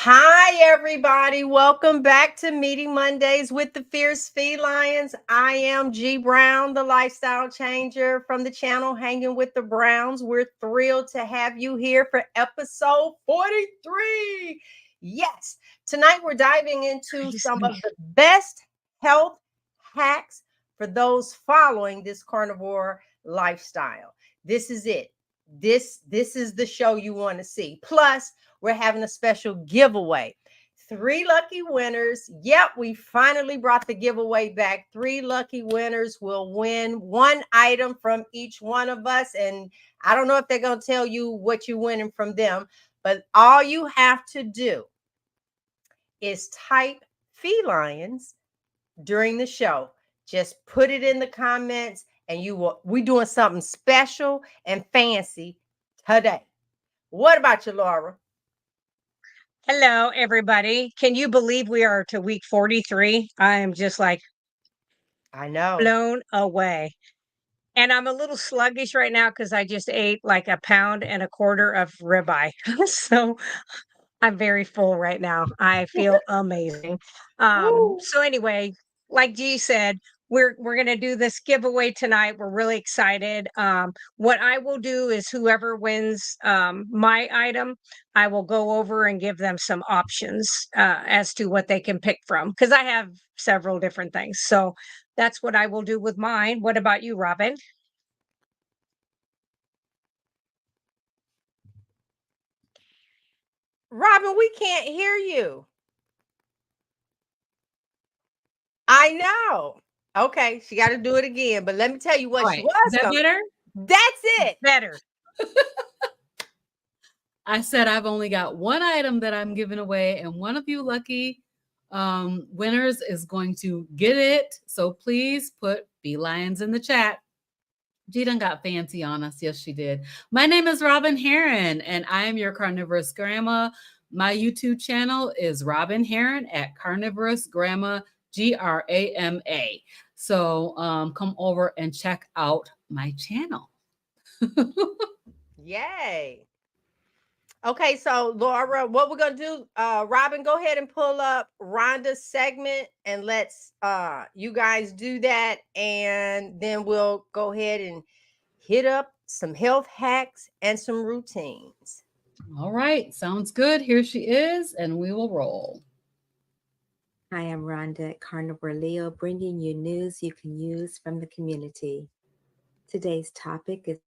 Hi, everybody. Welcome back to Meaty Mondays with the Fierce Felines. I am G Brown, the lifestyle changer from the channel Hanging with the Browns. We're thrilled to have you here for episode 43. Yes, tonight we're diving into some of the best health hacks for those following this carnivore lifestyle. This is it. This is the show you want to see. Plus, we're having a special giveaway. 3 lucky winners. Yep, we finally brought the giveaway back. 3 lucky winners will win one item from each one of us. And I don't know if they're going to tell you what you're winning from them, but all you have to do is type felines during the show. Just put it in the comments and we're doing something special and fancy today. What about you, Laura? Hello, everybody. Can you believe we are to week 43? I am just like I know. blown away. And I'm a little sluggish right now because I just ate like a pound and a quarter of ribeye. So I'm very full right now. I feel amazing. Woo. So anyway, like G said, we're gonna do this giveaway tonight. We're really excited. What I will do is whoever wins my item, I will go over and give them some options as to what they can pick from because I have several different things. So that's what I will do with mine. What about you, Robin? Robin, we can't hear you. I know. Okay, she got to do it again. But let me tell you All what she right. Is was that going to. better? That's it. Better. I said I've only got one item that I'm giving away, and one of you lucky winners is going to get it. So please put felines in the chat. She done got fancy on us. Yes, she did. My name is Robin Heron, and I am your carnivorous grandma. My YouTube channel is Robin Heron at Carnivorous Grandma, GRAMA. So come over and check out my channel. Yay. Okay, so Laura, what we're going to do, Robin, go ahead and pull up Rhonda's segment and let's you guys do that. And then we'll go ahead and hit up some health hacks and some routines. All right, sounds good. Here she is, and we will roll. I am Rhonda at Carnivore Leo, bringing you news you can use from the community. Today's topic is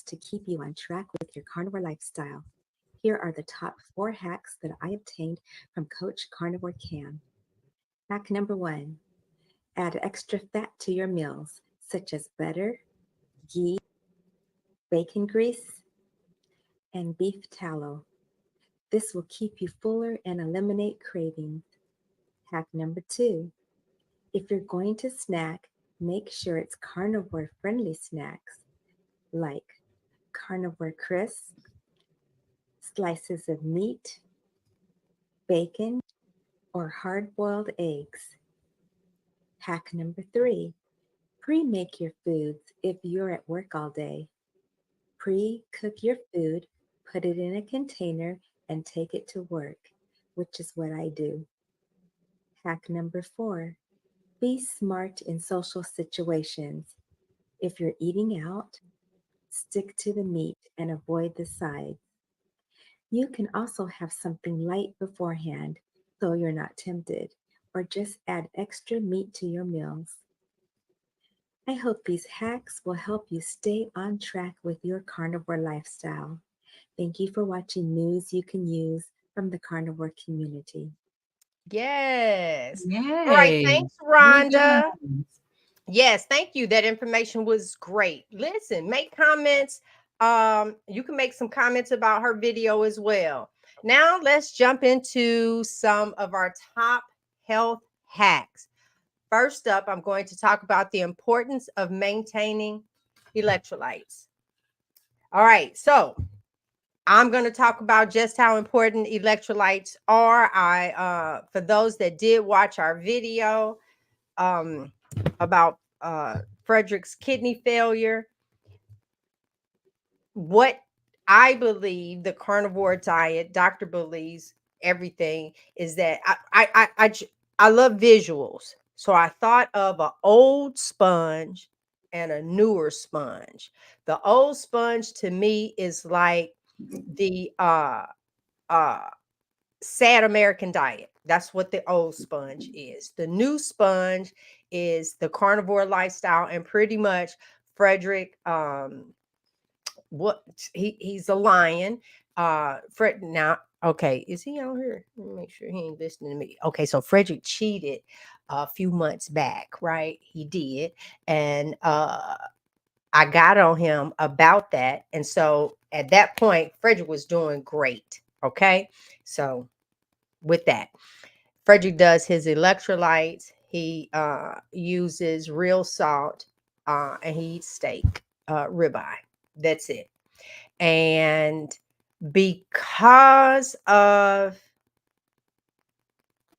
to keep you on track with your carnivore lifestyle. Here are the top 4 hacks that I obtained from Coach Carnivore Cam. Hack number 1: add extra fat to your meals, such as butter, ghee, bacon grease, and beef tallow. This will keep you fuller and eliminate cravings. Hack number 2: if you're going to snack, make sure it's carnivore-friendly snacks like carnivore crisps, slices of meat, bacon, or hard-boiled eggs. Hack number 3: pre-make your foods if you're at work all day. Pre-cook your food, put it in a container, and take it to work, which is what I do. Hack number 4: be smart in social situations. If you're eating out, stick to the meat and avoid the sides. You can also have something light beforehand so you're not tempted, or just add extra meat to your meals. I hope these hacks will help you stay on track with your carnivore lifestyle. Thank you for watching news you can use from the carnivore community. Yes. All right. Yay. Thanks, Really good Rhonda. ones. Yes, thank you. That information was great. Listen, make comments. You can make some comments about her video as well. Now let's jump into some of our top health hacks. First up, I'm going to talk about the importance of maintaining electrolytes. All right, so I'm going to talk about just how important electrolytes are. For those that did watch our video, about Frederick's kidney failure. What I believe the carnivore diet, doctor believes everything is that I love visuals. So I thought of an old sponge and a newer sponge. The old sponge to me is like the uh sad American diet. That's what the old sponge is. The new sponge is the carnivore lifestyle, and pretty much Frederick what he's a lion. Fred now, okay, is he on here? Let me make sure he ain't listening to me. Okay, so Frederick cheated a few months back, right? He did, and I got on him about that, and so at that point, Frederick was doing great. Okay, so with that, Frederick does his electrolytes. He uses real salt, and he eats steak, ribeye. That's it. And because of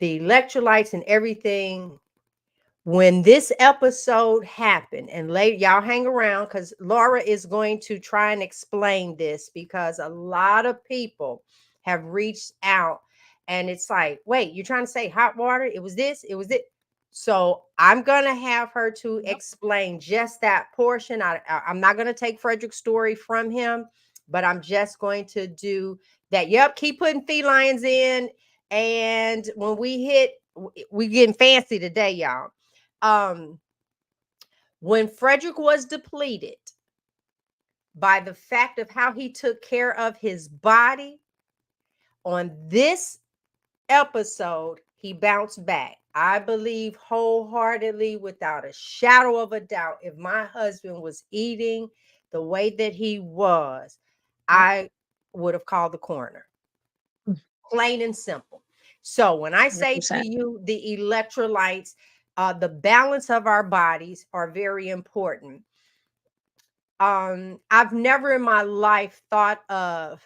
the electrolytes and everything, when this episode happened, and later, y'all hang around because Laura is going to try and explain this, because a lot of people have reached out and it's like, wait, you're trying to say hot water? It was this, it was it. So I'm going to have her to explain just that portion. I'm not going to take Frederick's story from him, but I'm just going to do that. Yep, keep putting felines in. And when we getting fancy today, y'all. When Frederick was depleted by the fact of how he took care of his body, on this episode, he bounced back. I believe wholeheartedly, without a shadow of a doubt, if my husband was eating the way that he was, I would have called the coroner. Plain and simple. So when I say 100%. to you, the electrolytes, the balance of our bodies are very important. I've never in my life thought of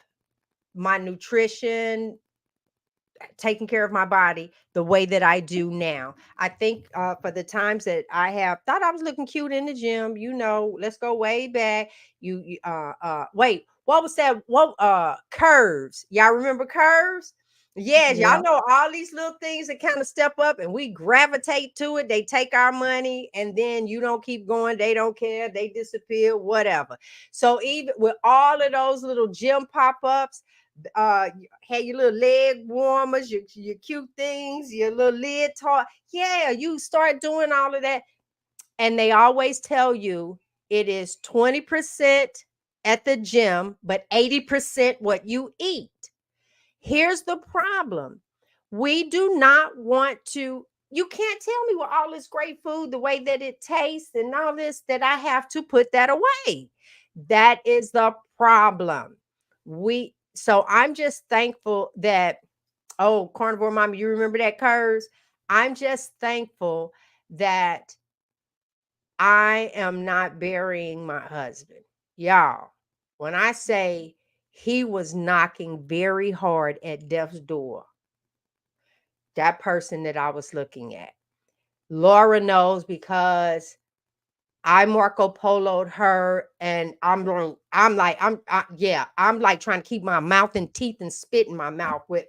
my nutrition, taking care of my body the way that I do now. I think for the times that I have thought I was looking cute in the gym, let's go way back. Wait, what was that? What curves? Y'all remember curves? Yes, Yeah. y'all know all these little things that kind of step up and we gravitate to it. They take our money and then you don't keep going. They don't care. They disappear, whatever. So even with all of those little gym pop-ups, had your little leg warmers, your cute things, your little lid toy. Yeah, you start doing all of that. And they always tell you it is 20% at the gym, but 80% what you eat. Here's the problem. We do not want to, you can't tell me with all this great food, the way that it tastes and all this, that I have to put that away. That is the problem. So I'm just thankful that, oh, carnivore mama, you remember that curves? I'm just thankful that I am not burying my husband. Y'all, when I say he was knocking very hard at death's door, that person that I was looking at, Laura knows, because I Marco Polo'd her, and I'm like trying to keep my mouth and teeth and spit in my mouth with,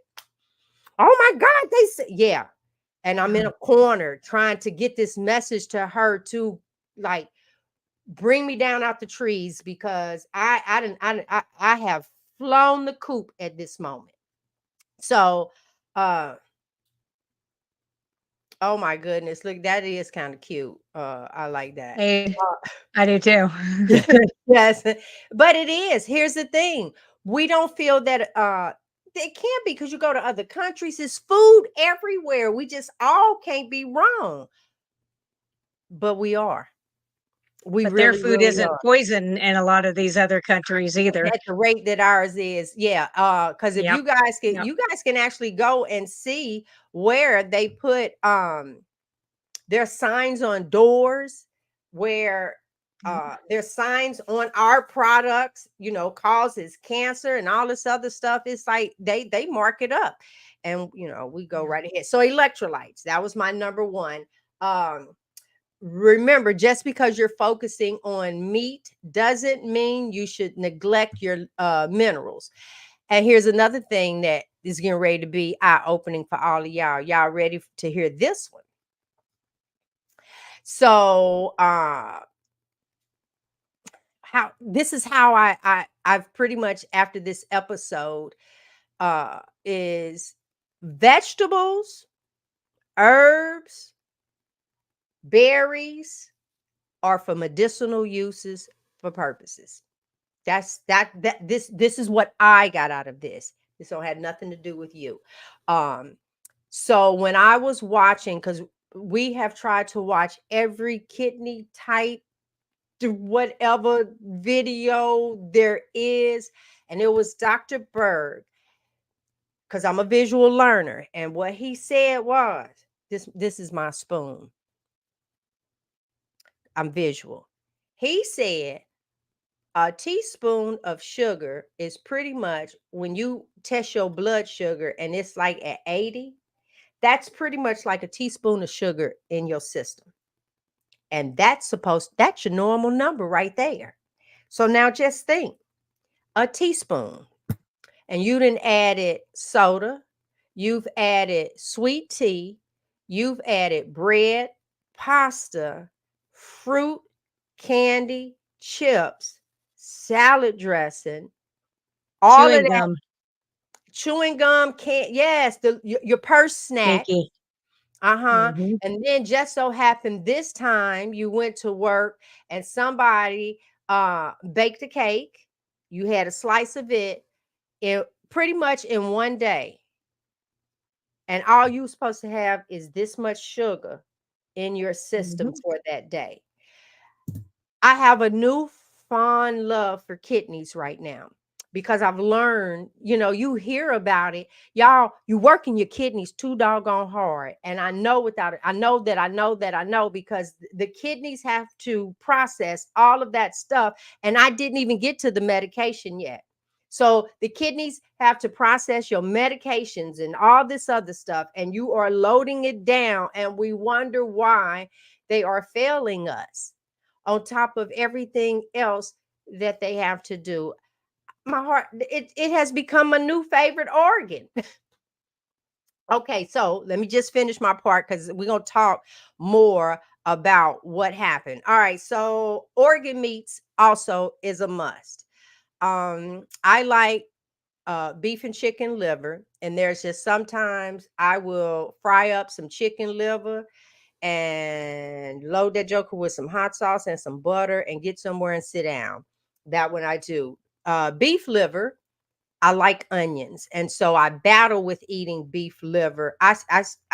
oh my God, they said, yeah. And I'm in a corner trying to get this message to her to, like, bring me down out the trees, because I have flown the coop at this moment. So, oh my goodness, look, that is kind of cute. I like that. I do too. Yes, but it is. Here's the thing. We don't feel that it can't be, because you go to other countries, there's food everywhere. We just all can't be wrong. But we are. We But their really, food really isn't are. poison in a lot of these other countries either. At the rate that ours is. Yeah. Because if Yep. you guys can actually go and see where they put their signs on doors, where there's signs on our products, causes cancer and all this other stuff. It's like they mark it up, and we go right ahead. So electrolytes, that was my number one. Remember, just because you're focusing on meat doesn't mean you should neglect your minerals. And here's another thing that is getting ready to be eye-opening for all of y'all. Y'all ready to hear this one? So how this is how I've pretty much, after this episode, is vegetables, herbs, berries are for medicinal uses, for purposes. This is what I got out of this. This don't have nothing to do with you. So when I was watching, because we have tried to watch every kidney type whatever video there is, and it was Dr. Berg, because I'm a visual learner, and what he said was, this is my spoon. I'm visual. He said a teaspoon of sugar is pretty much, when you test your blood sugar and it's like at 80, that's pretty much like a teaspoon of sugar in your system. And that's your normal number right there. So now just think, a teaspoon, and you done added soda, you've added sweet tea, you've added bread, pasta, fruit, candy, chips, salad dressing, all of Chewing that, gum. chewing gum, yes, your purse snack. Stinky. Mhm. And then just so happened this time you went to work and somebody baked a cake. You had a slice of it pretty much in one day. And all you're supposed to have is this much sugar in your system Mhm. for that day. I have a new fond love for kidneys right now, because I've learned, you hear about it. Y'all, you working your kidneys too doggone hard. And I know without it, I know because the kidneys have to process all of that stuff. And I didn't even get to the medication yet. So the kidneys have to process your medications and all this other stuff, and you are loading it down, and we wonder why they are failing us on top of everything else that they have to do. My heart, it has become a new favorite organ. Okay, so let me just finish my part, because we're going to talk more about what happened. All right, so organ meats also is a must. I like beef and chicken liver, and there's just sometimes I will fry up some chicken liver and load that joker with some hot sauce and some butter and get somewhere and sit down. That one I do. Beef liver, I like onions, and so I battle with eating beef liver. I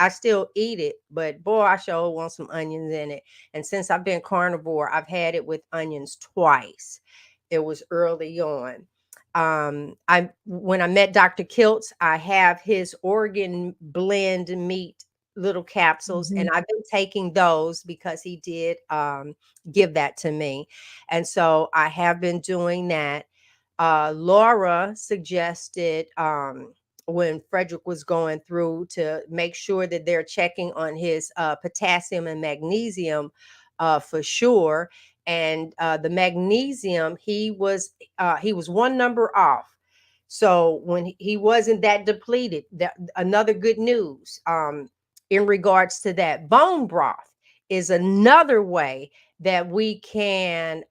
still eat it, but boy, I sure want some onions in it. And since I've been carnivore, I've had it with onions twice. It was early on. I When I met Dr. Kiltz, I have his organ blend meat little capsules, and Mhm. I've been taking those because he did give that to me. And so I have been doing that. Laura suggested, when Frederick was going through, to make sure that they're checking on his potassium and magnesium for sure. And the magnesium, he was one number off. So when he wasn't that depleted, that another good news in regards to that. Bone broth is another way that we can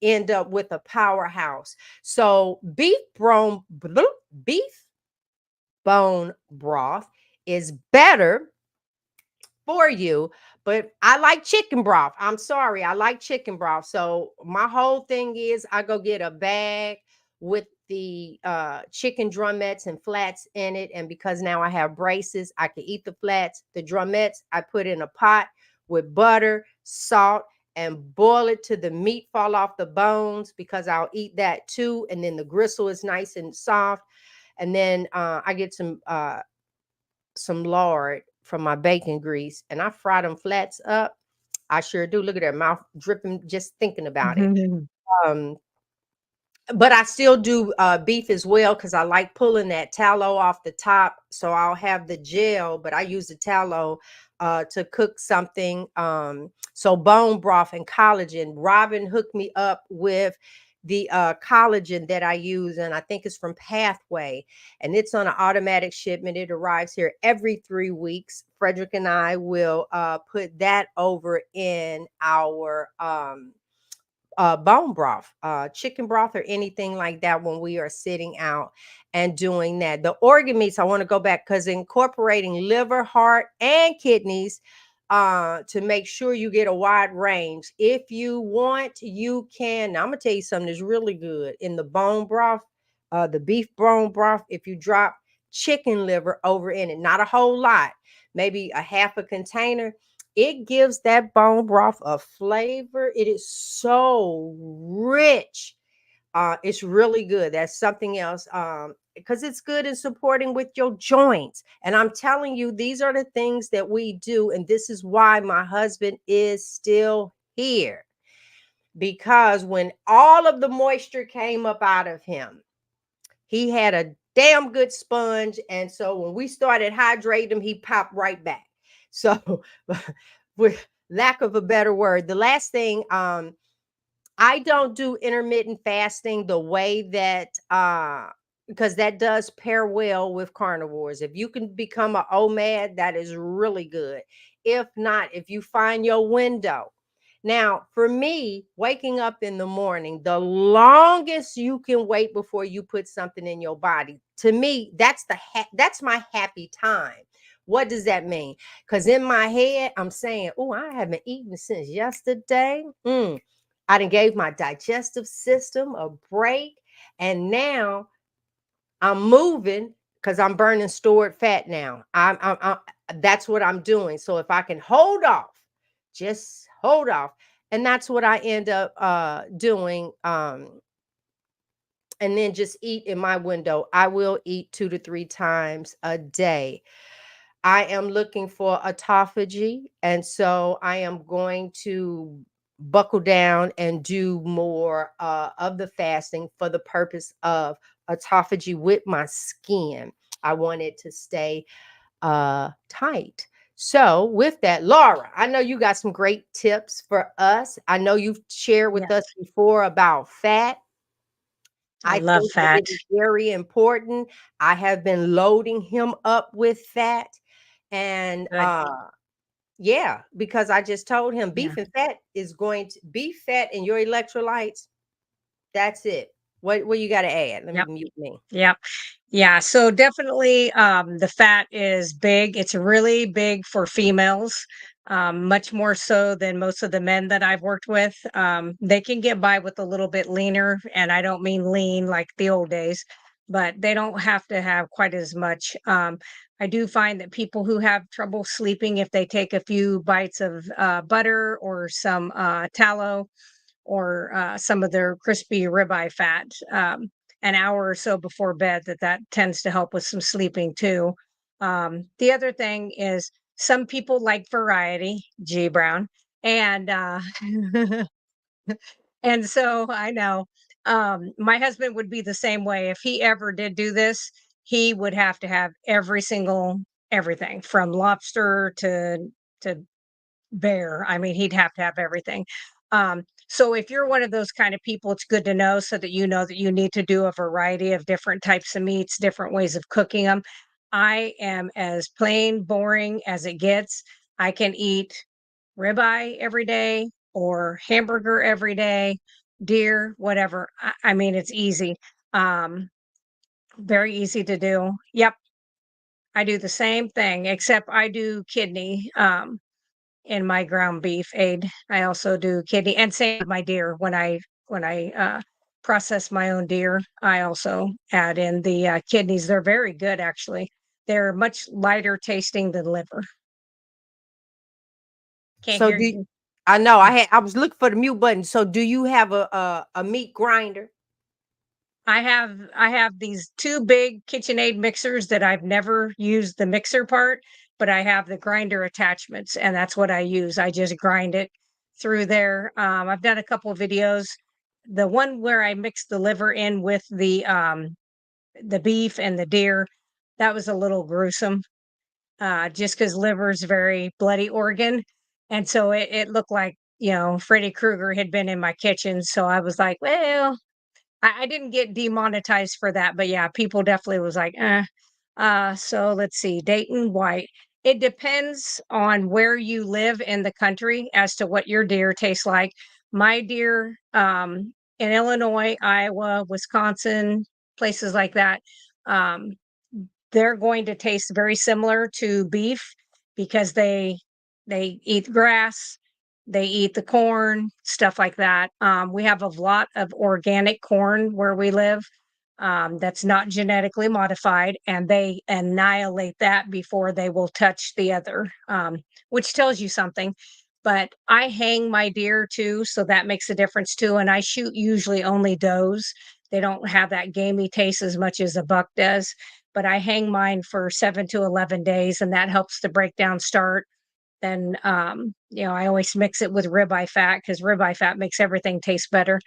end up with a powerhouse. So beef bone broth is better for you, but I like chicken broth. I'm sorry, I like chicken broth. So my whole thing is, I go get a bag with the chicken drumettes and flats in it, and because now I have braces, I can eat the flats. The drumettes I put in a pot with butter, salt, and boil it till the meat fall off the bones, because I'll eat that too. And then the gristle is nice and soft. And then I get some lard from my bacon grease, and I fry them flats up. I sure do. Look at that mouth dripping just thinking about it. Mhm. Um, but I still do beef as well, because I like pulling that tallow off the top. So I'll have the gel, but I use the tallow to cook something. So bone broth and collagen. Robin hooked me up with the collagen that I use, and I think it's from Pathway, and it's on an automatic shipment. It arrives here every 3 weeks. Frederick and I will put that over in our bone broth, chicken broth, or anything like that when we are sitting out and doing that. The organ meats, I want to go back because incorporating liver, heart, and kidneys to make sure you get a wide range. If you want, you can. Now, I'm going to tell you something that's really good in the bone broth, the beef bone broth. If you drop chicken liver over in it, not a whole lot, maybe a half a container, it gives that bone broth a flavor. It is so rich. It's really good. That's something else. Because it's good in supporting with your joints. And I'm telling you, these are the things that we do. And this is why my husband is still here. Because when all of the moisture came up out of him, he had a damn good sponge. And so when we started hydrating him, he popped right back. So with lack of a better word, the last thing, I don't do intermittent fasting the way that because that does pair well with carnivores. If you can become an OMAD, that is really good. If not, if you find your window. Now, for me, waking up in the morning, the longest you can wait before you put something in your body, to me, that's that's my happy time. What does that mean? Because in my head, I'm saying, oh, I haven't eaten since yesterday. I done gave my digestive system a break, and now I'm moving because I'm burning stored fat now. That's what I'm doing. So if I can hold off, just hold off, and that's what I end up doing. And then just eat in my window. I will eat 2 to 3 times a day. I am looking for autophagy, and so I am going to buckle down and do more of the fasting for the purpose of autophagy with my skin. I want it to stay tight. So with that, Laura, I know you got some great tips for us. I know you've shared with us before about fat. I I love think that fat. it is very important. I have been loading him up with fat. And Good. yeah, because I just told him Yeah. beef and fat is going to beef fat and your electrolytes. That's it. What you got to add? Let me Yep. mute me. Yep. Yeah. So definitely the fat is big. It's really big for females, much more so than most of the men that I've worked with. They can get by with a little bit leaner, and I don't mean lean like the old days, but they don't have to have quite as much. I do find that people who have trouble sleeping, if they take a few bites of butter or some tallow, or some of their crispy ribeye fat an hour or so before bed, that tends to help with some sleeping too. The other thing is some people like variety, G Brown, and and so I know my husband would be the same way. If he ever did do this, he would have to have everything from lobster to bear. I mean, he'd have to have everything. So if you're one of those kind of people, it's good to know so that you know that you need to do a variety of different types of meats, different ways of cooking them. I am as plain boring as it gets. I can eat ribeye every day or hamburger every day, deer, whatever. I mean, it's easy. Um, Very easy to do. Yep. I do the same thing, except I do kidney. In my ground beef aid. I also do kidney, and same with my deer. When I process my own deer, I also add in the kidneys. They're very good, actually. They're much lighter tasting than liver. Can't So hear do you. I know I was looking for the mute button. So do you have a meat grinder? I have these two big KitchenAid mixers that I've never used the mixer part, but I have the grinder attachments, and that's what I use. I just grind it through there. I've done a couple of videos. The one where I mixed the liver in with the beef and the deer, that was a little gruesome. just because liver is very bloody organ. And so it looked like, Freddy Krueger had been in my kitchen. So I was like, well, I didn't get demonetized for that, but yeah, people definitely was like, eh. So let's see, Dayton White. It depends on where you live in the country as to what your deer tastes like. My deer, in Illinois, Iowa, Wisconsin, places like that, um, they're going to taste very similar to beef because they eat grass, they eat the corn, stuff like that. We have a lot of organic corn where we live, that's not genetically modified, and they annihilate that before they will touch the other, which tells you something. But I hang my deer too, so that makes a difference too. And I shoot usually only does. They don't have that gamey taste as much as a buck does. But I hang mine for 7 to 11 days, and that helps the breakdown start. Then, I always mix it with ribeye fat because ribeye fat makes everything taste better.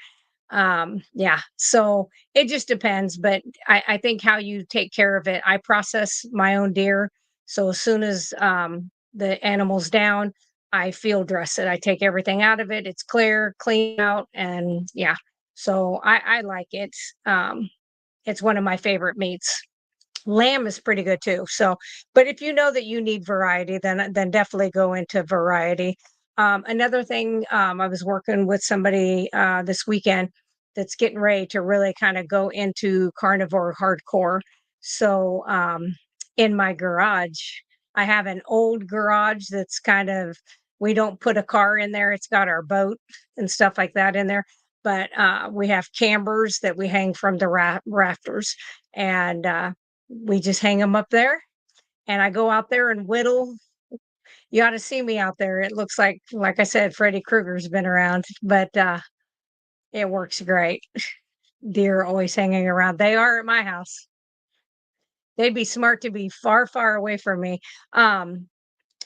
Yeah, so it just depends, but I think how you take care of it. I process my own deer, so as soon as the animal's down, I field dress it. I take everything out of it. It's clear, clean out, and yeah. So I like it. It's one of my favorite meats. Lamb is pretty good too. So, but if you know that you need variety, then definitely go into variety. Another thing, I was working with somebody this weekend that's getting ready to really kind of go into carnivore hardcore. So, in my garage, I have an old garage that's kind of, we don't put a car in there. It's got our boat and stuff like that in there. But we have cambers that we hang from the rafters, and we just hang them up there, and I go out there and whittle. You ought to see me out there. It looks like I said, Freddy Krueger's been around, but it works great. Deer always hanging around. They are at my house. They'd be smart to be far, far away from me. Um,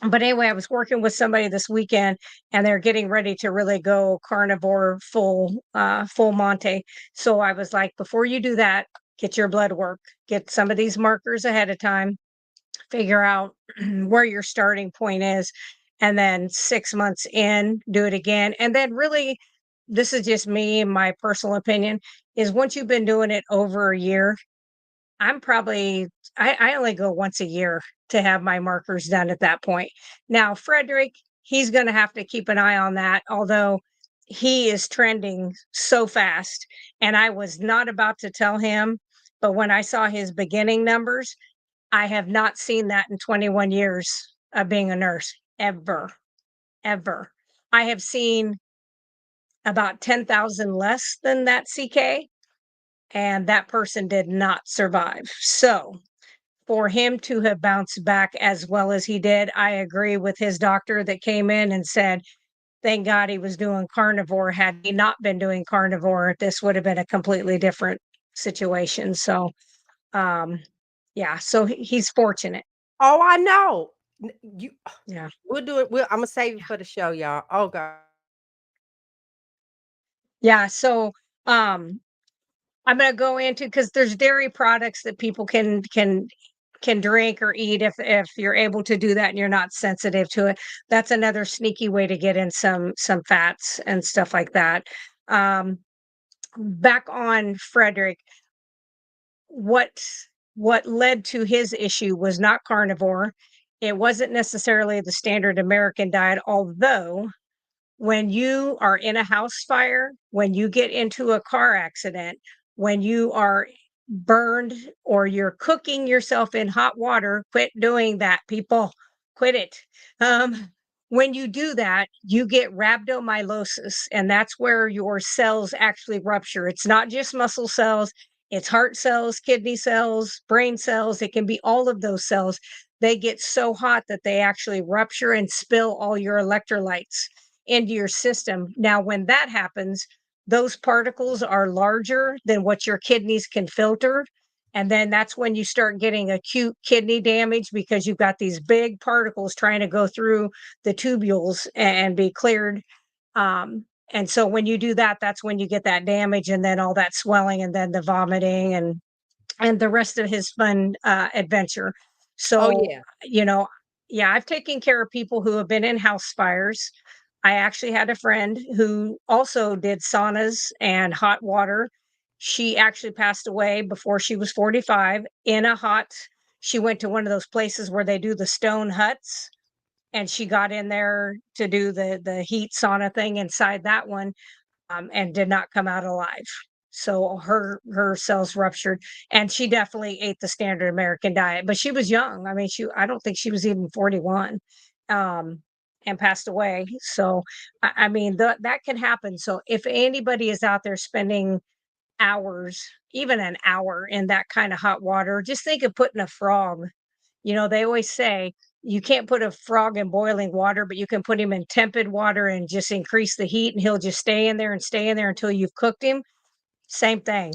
but anyway, I was working with somebody this weekend, and they're getting ready to really go carnivore full Monte. So I was like, before you do that, get your blood work, get some of these markers ahead of time, figure out where your starting point is, and then 6 months in, do it again. And then really, this is just me and my personal opinion, is once you've been doing it over a year, I'm probably, I only go once a year to have my markers done at that point. Now, Frederick, he's going to have to keep an eye on that, although he is trending so fast. And I was not about to tell him, but when I saw his beginning numbers, I have not seen that in 21 years of being a nurse, ever, ever. I have seen about 10,000 less than that CK, and that person did not survive. So for him to have bounced back as well as he did, I agree with his doctor that came in and said, thank God he was doing carnivore. Had he not been doing carnivore, this would have been a completely different situation. So, yeah, so he's fortunate. Oh, I know. You Yeah. we'll do it. I'm gonna save it Yeah. for the show, y'all. Oh God. Yeah. So, I'm gonna go into, because there's dairy products that people can drink or eat if you're able to do that and you're not sensitive to it. That's another sneaky way to get in some fats and stuff like that. Um, Back on Frederick, what what led to his issue was not carnivore. It wasn't necessarily the standard American diet, although when you are in a house fire, when you get into a car accident, when you are burned or you're cooking yourself in hot water, quit doing that, people. Quit it. When you do that, you get rhabdomyolysis, and that's where your cells actually rupture. It's not just muscle cells, it's heart cells, kidney cells, brain cells. It can be all of those cells. They get so hot that they actually rupture and spill all your electrolytes into your system. Now, when that happens, those particles are larger than what your kidneys can filter. And then that's when you start getting acute kidney damage because you've got these big particles trying to go through the tubules and be cleared. And so when you do that, that's when you get that damage and then all that swelling and then the vomiting and the rest of his fun adventure. So, yeah. yeah, I've taken care of people who have been in house fires. I actually had a friend who also did saunas and hot water. She actually passed away before she was 45 in a hot. She went to one of those places where they do the stone huts, and she got in there to do the heat sauna thing inside that one, and did not come out alive. So her cells ruptured, and she definitely ate the standard American diet. But she was young. I mean, I don't think she was even 41, and passed away. So I mean, that can happen. So if anybody is out there spending hours, even an hour in that kind of hot water, just think of putting a frog. They always say you can't put a frog in boiling water, but you can put him in tepid water and just increase the heat, and he'll just stay in there and stay in there until you've cooked him. Same thing.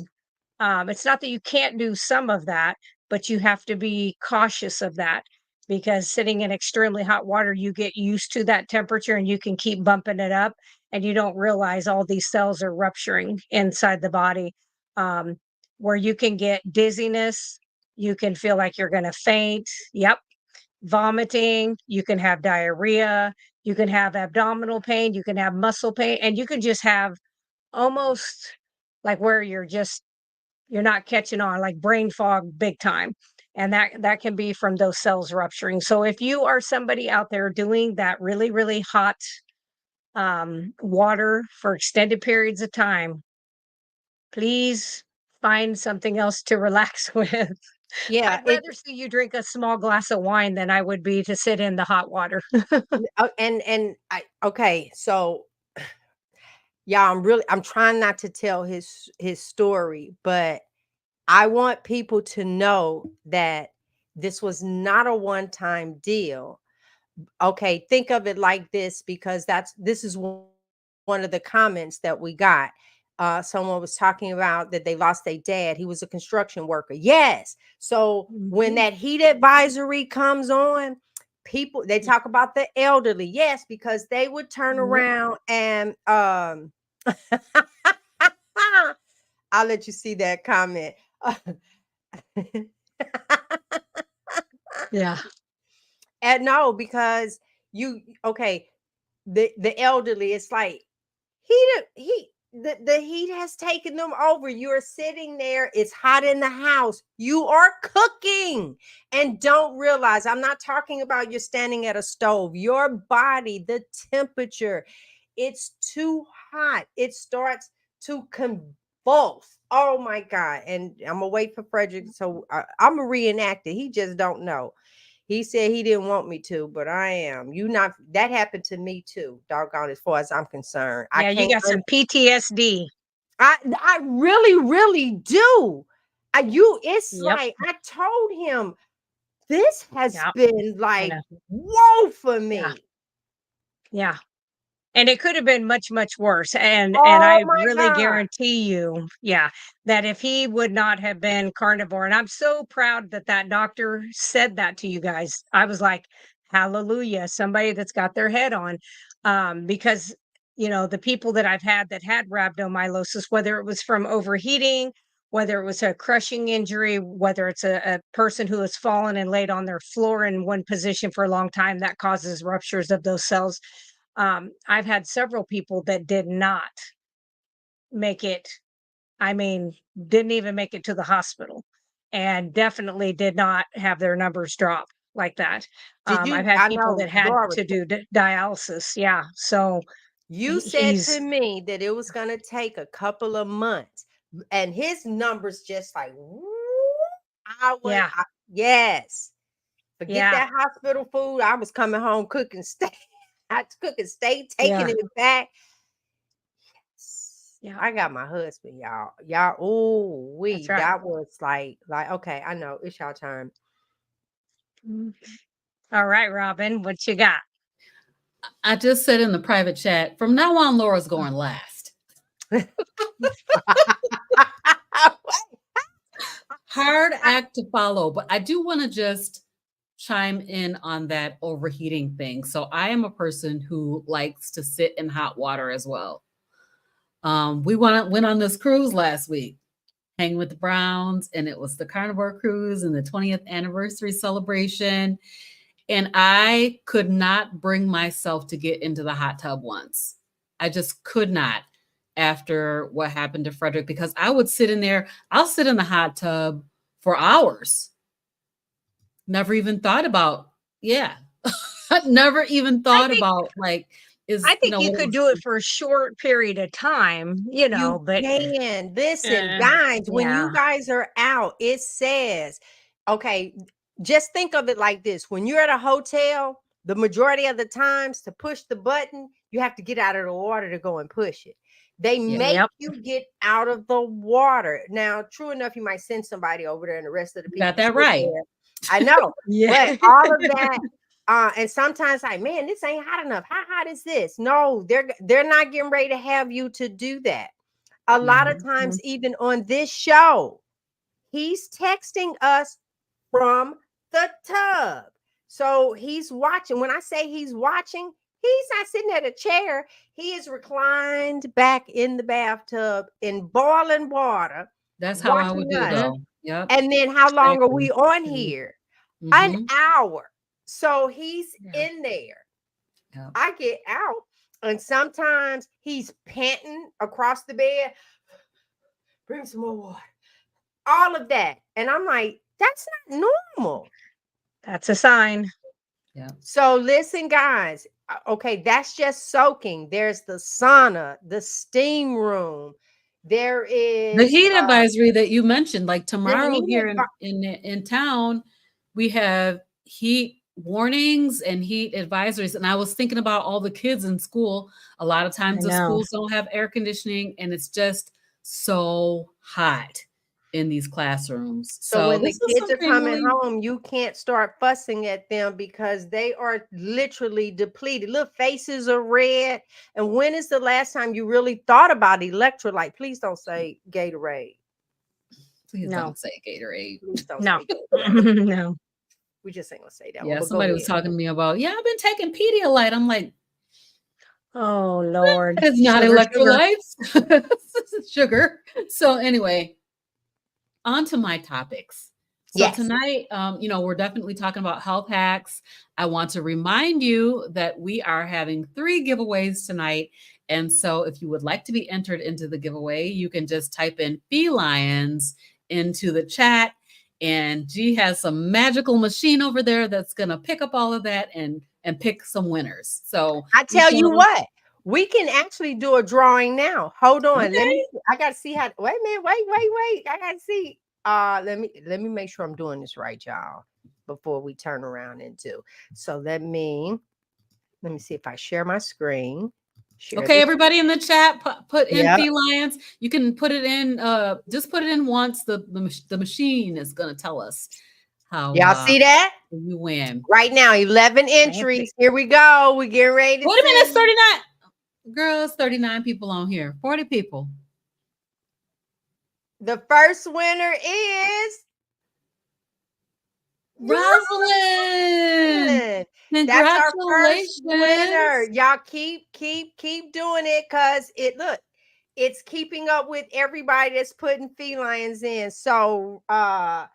It's not that you can't do some of that, but you have to be cautious of that, because sitting in extremely hot water, you get used to that temperature and you can keep bumping it up, and you don't realize all these cells are rupturing inside the body, um, where you can get dizziness. You can feel like you're going to faint. Yep. Vomiting. You can have diarrhea. You can have abdominal pain. You can have muscle pain, and you can just have almost like where you're not catching on, like brain fog big time. And that can be from those cells rupturing. So if you are somebody out there doing that really, really hot water for extended periods of time, please find something else to relax with. Yeah, I'd rather see you drink a small glass of wine than I would be to sit in the hot water. and I okay, so yeah, I'm trying not to tell his story, but I want people to know that this was not a one-time deal. Okay, think of it like this, because this is one of the comments that we got. Someone was talking about that they lost their dad. He was a construction worker. Yes. So when Mhm. that heat advisory comes on, people they talk about the elderly. Yes, because they would turn Yep. around and I'll let you see that comment. Yeah. And no, because you okay, the elderly, it's like the heat has taken them over. You're sitting there, it's hot in the house, you are cooking and don't realize. I'm not talking about you're standing at a stove. Your body, the temperature, it's too hot, it starts to convulse. Oh my God. And I'm gonna wait for Frederick, so I'm a reenactor. He just don't know. He said he didn't want me to, but I am. You not that happened to me too, doggone, as far as I'm concerned. I Yeah, you can't got some PTSD. I really, really do. It's Yep. like I told him this has Yeah. been I like know. whoa for Yeah. me. Yeah. And it could have been much, much worse. And Oh I my really God. guarantee you, yeah, that if he would not have been carnivore, and I'm so proud that that doctor said that to you guys. I was like, hallelujah, somebody that's got their head on. Because, the people that I've had that had rhabdomyolysis, whether it was from overheating, whether it was a crushing injury, whether it's a person who has fallen and laid on their floor in one position for a long time, that causes ruptures of those cells. I've had several people that did not make it. I mean, didn't even make it to the hospital, and definitely did not have their numbers drop like that. Did I've you had I people know that had Laura, to do dialysis. Yeah. So you said to he's, me that it was gonna take a couple of months, and his numbers just like woo, yeah, yes. Forget yeah, that hospital food. I was coming home cooking steak. I was cooking steak, taking yeah, it back. yeah. I got my husband, y'all. Y'all, oh, That's right. that was like, okay, I know it's y'all turn. Mhm. All right, Robin, what you got? I just said in the private chat, from now on, Laura's going last. Hard act to follow, but I do want to just chime in on that overheating thing. So I am a person who likes to sit in hot water as well. We went on this cruise last week, Hanging with the Browns, and it was the Carnivore Cruise and the 20th anniversary celebration. And I could not bring myself to get into the hot tub once. I just could not after what happened to Frederick, because I would sit in there. I'll sit in the hot tub for hours. Never even thought about, never even thought about like, I think you could do it for a short period of time, You but can. Listen, guys, when you guys are out, it says, okay, just think of it like this. When you're at a hotel, the majority of the times to push the button, you have to get out of the water to go and push it. They make you get out of the water. Now, true enough, you might send somebody over there and the rest of the people. Got that right. There. I know. But all of that. And sometimes like, man, this ain't hot enough. How hot is this? No, they're not getting ready to have you to do that. A lot of times, even on this show, he's texting us from the tub. So he's watching. When I say he's watching, he's not sitting at a chair. He is reclined back in the bathtub in boiling water. That's how I would do it. Yep. And then how long are we on here? An hour. So he's in there. Yep. I get out, and sometimes he's panting across the bed. Bring some more water. All of that. And I'm like, that's not normal. That's a sign. Yeah. So listen, guys. Okay, that's just soaking. There's the sauna, the steam room. There is the heat advisory that you mentioned. Like tomorrow here in town, we have heat warnings and heat advisories. And I was thinking about all the kids in school. A lot of times the schools don't have air conditioning, and it's just so hot in these classrooms. So when the kids are coming home, you can't start fussing at them because they are literally depleted. Look, faces are red. And when is the last time you really thought about electrolyte? Please don't say Gatorade. Please don't say Gatorade. Please don't no. say Gatorade. No. We just ain't gonna say that. Yeah, somebody was talking to me about, I've been taking Pedialyte. I'm like, oh Lord, it's not electrolytes. It's sugar. So anyway, on to my topics. So tonight, we're definitely talking about health hacks. I want to remind you that we are having 3 giveaways tonight. And so if you would like to be entered into the giveaway, you can just type in felines into the chat. And G has some magical machine over there that's going to pick up all of that and pick some winners. So I tell you what, we can actually do a drawing now. Hold on. Okay. I got to see how, wait a minute. Wait. I got to see. Let me make sure I'm doing this right, y'all, before we turn around and do. So let me see if I share my screen. Okay, everybody in the chat, put in felines. You can put it in, just put it in once. The machine is going to tell us how. Y'all see that? You win. Right now, 11 entries. Here we go. We're getting ready to Wait a minute, it's 39. Girls, 39 people on here. 40 people. The first winner is Rosalind. That's our first winner. Y'all keep doing it, because it's keeping up with everybody that's putting felines in. So I'll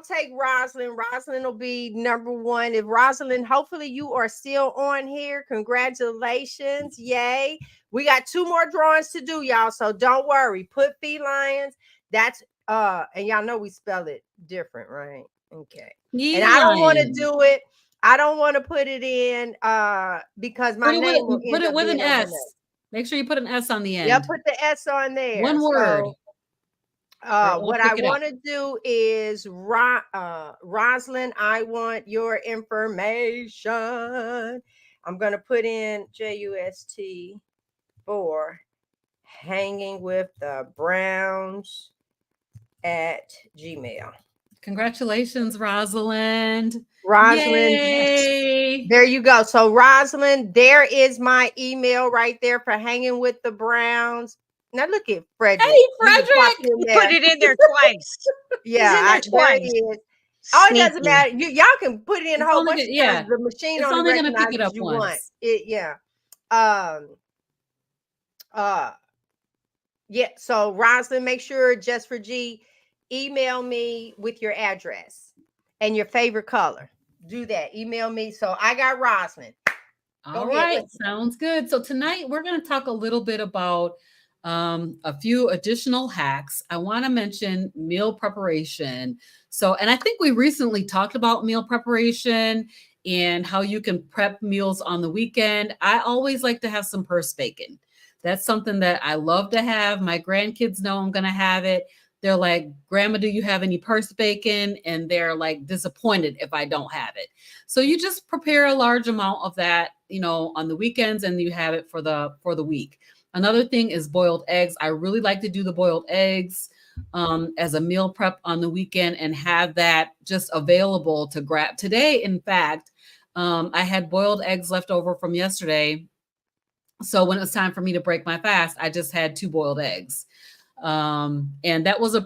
take Rosalind. Rosalind will be number 1. If Rosalind, hopefully you are still on here. Congratulations. Yay. We got 2 more drawings to do, y'all. So don't worry. Put felines. That's and y'all know we spell it different, right? Okay. And I don't want to do it. I don't want to put it in because my name will put it with an S. Make sure you put an S on the end. Yeah, put the S on there. One word. What I want to do is Rosalind, I want your information. I'm going to put in JUST for hanging with the Browns at Gmail. Congratulations, Rosalind. Rosalind. Yay. There you go. So Rosalind, there is my email right there for hanging with the Browns. Now look at Frederick. Hey, Frederick. Put it in there twice. Yeah, there it is. Oh, it doesn't matter. Y'all can put it in a whole bunch of times. The machine it's only going to pick it up once. Yeah. So Rosalind, make sure just for G, email me with your address and your favorite color. Do that. Email me. So I got Rosalind. All Go ahead. right, sounds good. So tonight we're going to talk a little bit about a few additional hacks. I want to mention meal preparation. So, and I think we recently talked about meal preparation and how you can prep meals on the weekend. I always like to have some purse bacon. That's something that I love to have. My grandkids know I'm going to have it. They're like, Grandma, do you have any purse bacon? And they're like disappointed if I don't have it. So you just prepare a large amount of that, on the weekends, and you have it for the week. Another thing is boiled eggs. I really like to do the boiled eggs as a meal prep on the weekend and have that just available to grab. Today, in fact, I had boiled eggs left over from yesterday. So when it was time for me to break my fast, I just had 2 boiled eggs. And that was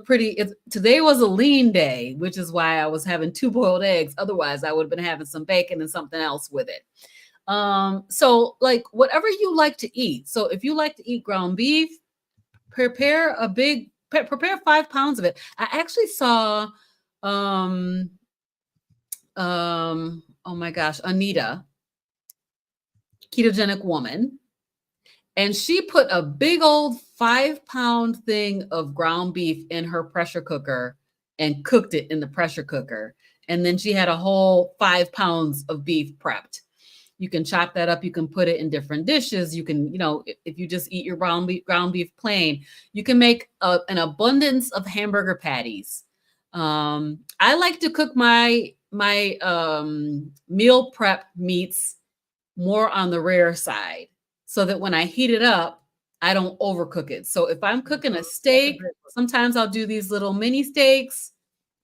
today was a lean day, which is why I was having 2 boiled eggs. Otherwise, I would have been having some bacon and something else with it. So like whatever you like to eat. So if you like to eat ground beef, prepare 5 pounds of it. I actually saw, oh my gosh, Anita, ketogenic woman. And she put a big old 5-pound thing of ground beef in her pressure cooker and cooked it in the pressure cooker. And then she had a whole 5 pounds of beef prepped. You can chop that up. You can put it in different dishes. You can, if you just eat your ground beef plain, you can make an abundance of hamburger patties. I like to cook my meal prep meats more on the rare side, so that when I heat it up, I don't overcook it. So if I'm cooking a steak, sometimes I'll do these little mini steaks.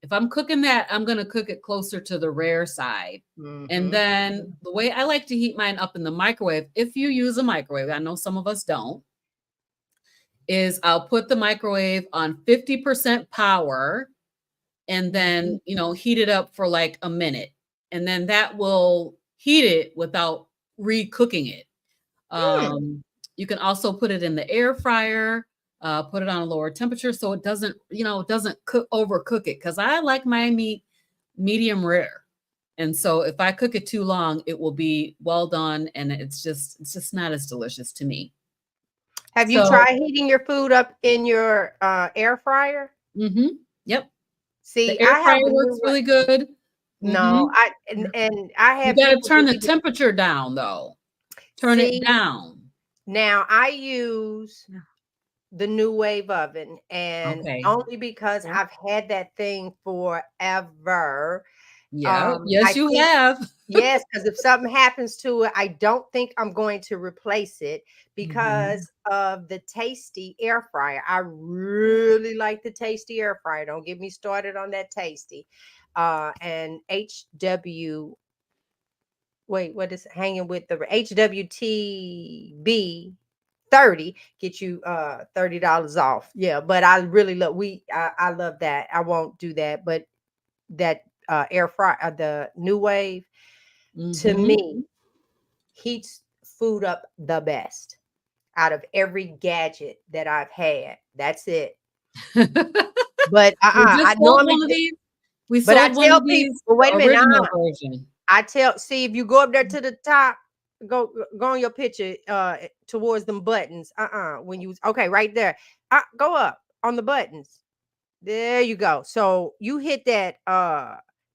If I'm cooking that, I'm going to cook it closer to the rare side. And then the way I like to heat mine up in the microwave, if you use a microwave, I know some of us don't, is I'll put the microwave on 50% power and then, heat it up for like a minute. And then that will heat it without re-cooking it. You can also put it in the air fryer, put it on a lower temperature so it doesn't, overcook it. Because I like my meat medium rare. And so if I cook it too long, it will be well done, and it's just not as delicious to me. Have you tried heating your food up in your air fryer? Yep. See, the air fryer works really good. No, I have. You got to turn the temperature down though. Turn it down. Now I use the New Wave oven, and only because I've had that thing forever. Yeah. Yes, you have. Yes, because if something happens to it, I don't think I'm going to replace it because of the Tasty air fryer. I really like the Tasty air fryer. Don't get me started on that Tasty. And HW. Wait, what is hanging with the HWTB 30 get you $30 off. Yeah, but I really love I love that. I won't do that, but that air fry the New Wave to me heats food up the best out of every gadget that I've had. That's it. But I normally but I tell people, wait a minute, see if you go up there to the top, go on your picture towards them buttons. When you right there. Go up on the buttons. There you go. So you hit that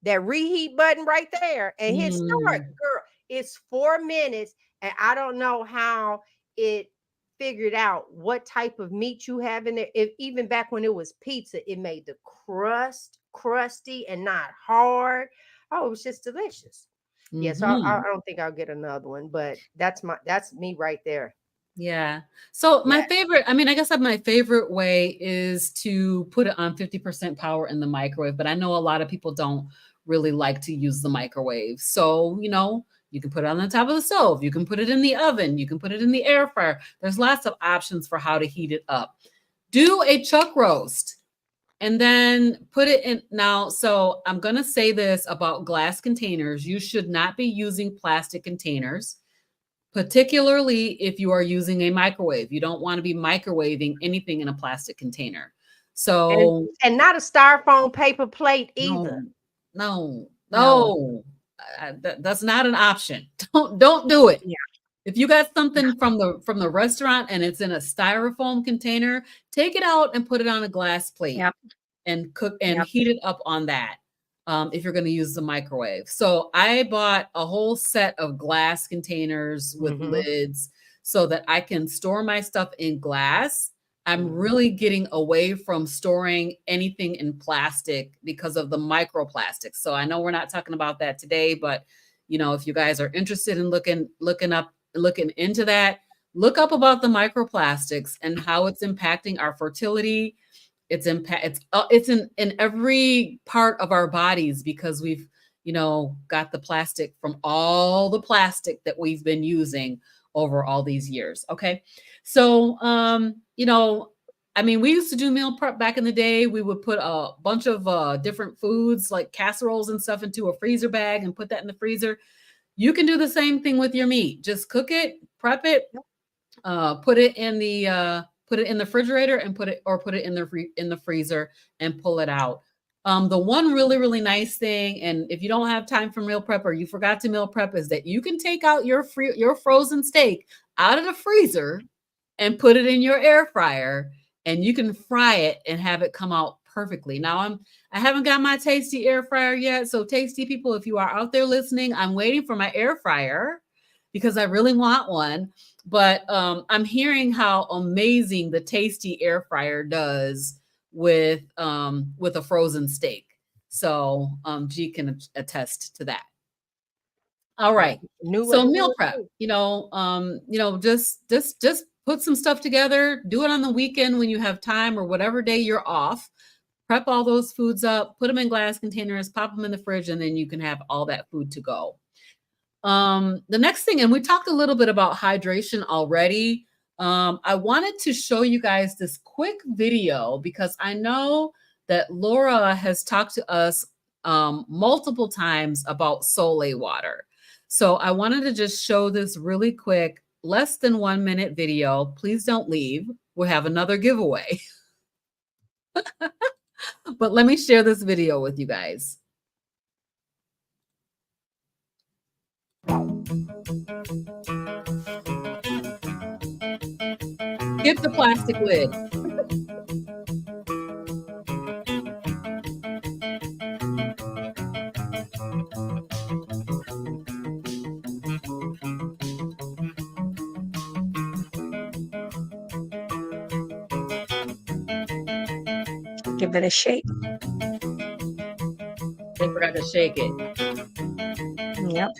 reheat button right there and hit start, girl. It's 4 minutes, and I don't know how it figured out what type of meat you have in there. Even back when it was pizza, it made the crust crusty and not hard. Oh, it was just delicious. Yeah, so I don't think I'll get another one, but that's me right there. Yeah. So my favorite, I guess my favorite way is to put it on 50% power in the microwave, but I know a lot of people don't really like to use the microwave. So, you can put it on the top of the stove. You can put it in the oven. You can put it in the air fryer. There's lots of options for how to heat it up. Do a chuck roast and then put it in. Now, so I'm going to say this about glass containers. You should not be using plastic containers. particularly if you are using a microwave. You don't want to be microwaving anything in a plastic container. So And not a styrofoam paper plate no, either. no, No. no. That's not an option. Don't do it. Yeah. If you got something from the restaurant and it's in a styrofoam container, take it out and put it on a glass plate Yep. and cook and Yep. heat it up on that. If you're going to use the microwave. So I bought a whole set of glass containers with lids so that I can store my stuff in glass. I'm really getting away from storing anything in plastic because of the microplastics. So I know we're not talking about that today, but you know, if you guys are interested in looking into that, look up about the microplastics and how it's impacting our fertility. It's in every part of our bodies because we've, you know, got the plastic from all the plastic that we've been using over all these years. Okay. So, you know, I mean, we used to do meal prep back in the day. We would put a bunch of different foods like casseroles and stuff into a freezer bag and put that in the freezer. You can do the same thing with your meat. Just cook it, prep it, put it in the refrigerator and put it in the freezer and pull it out. The one really nice thing, and if you don't have time for meal prep or you forgot to meal prep, is that you can take out your frozen steak out of the freezer and put it in your air fryer, and you can fry it and have it come out perfectly. Now I haven't got my tasty air fryer yet, so tasty people, if you are out there listening, I'm waiting for my air fryer because I really want one. But I'm hearing how amazing the tasty air fryer does with a frozen steak. So G can attest to that. All right. So meal prep, just put some stuff together, do it on the weekend when you have time or whatever day you're off. Prep all those foods up, put them in glass containers, pop them in the fridge, and then you can have all that food to go. The next thing, and we talked a little bit about hydration already. I wanted to show you guys this quick video because I know that Laura has talked to us multiple times about Soleil water. So I wanted to just show this really quick, less than 1 minute video. Please don't leave. We'll have another giveaway. But let me share this video with you guys. Get the plastic lid. Give it a shake. They forgot to shake it. Yep.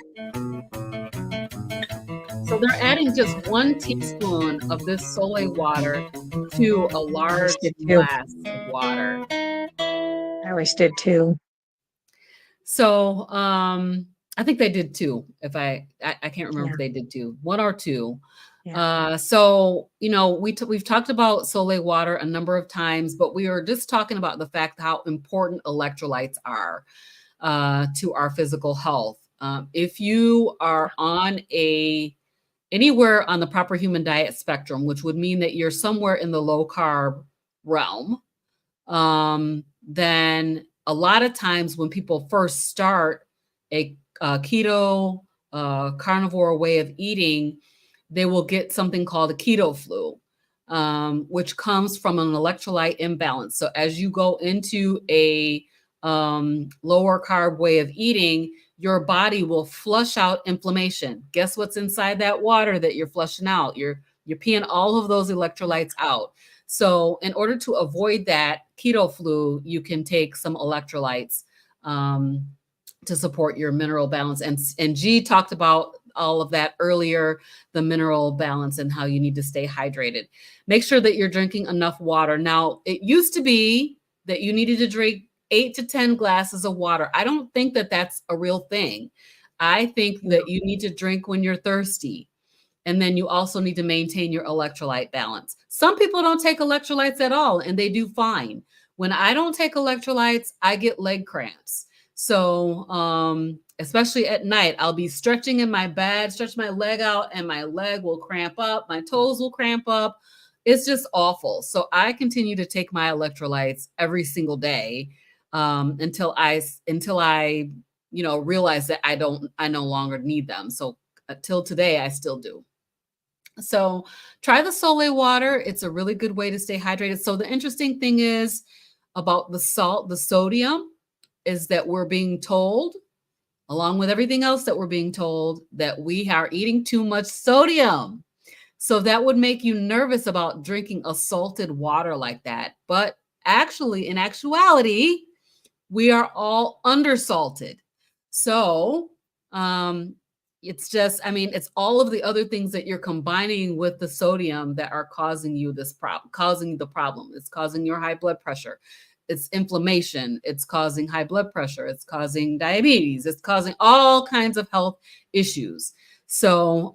So they're adding just 1 teaspoon of this Soleil water to a large glass of water. I always did too. So I think they did 2. If I can't remember if they did 2, 1 or 2. Yeah. So, you know, we've talked about Soleil water a number of times, but we were just talking about the fact how important electrolytes are to our physical health. If you are on anywhere on the proper human diet spectrum, which would mean that you're somewhere in the low carb realm, then a lot of times when people first start a keto carnivore way of eating, they will get something called a keto flu, which comes from an electrolyte imbalance. So as you go into a lower carb way of eating, your body will flush out inflammation. Guess what's inside that water that you're flushing out? You're peeing all of those electrolytes out. So in order to avoid that keto flu, you can take some electrolytes to support your mineral balance. And G talked about all of that earlier, the mineral balance and how you need to stay hydrated. Make sure that you're drinking enough water. Now, it used to be that you needed to drink 8 to 10 glasses of water. I don't think that that's a real thing. I think that you need to drink when you're thirsty. And then you also need to maintain your electrolyte balance. Some people don't take electrolytes at all and they do fine. When I don't take electrolytes, I get leg cramps. So especially at night. I'll be stretching in my bed, stretch my leg out, and my leg will cramp up. My toes will cramp up. It's just awful. So I continue to take my electrolytes every single day until I realize that I no longer need them. So until today, I still do. So try the Sole water. It's a really good way to stay hydrated. So the interesting thing is about the salt, the sodium, is that we're being told, along with everything else that we're being told, that we are eating too much sodium. So that would make you nervous about drinking a salted water like that. But actually, in actuality, we are all undersalted. So it's just, it's all of the other things that you're combining with the sodium that are causing you this problem, causing the problem. It's causing your high blood pressure. It's inflammation. It's causing high blood pressure. It's causing diabetes. It's causing all kinds of health issues. So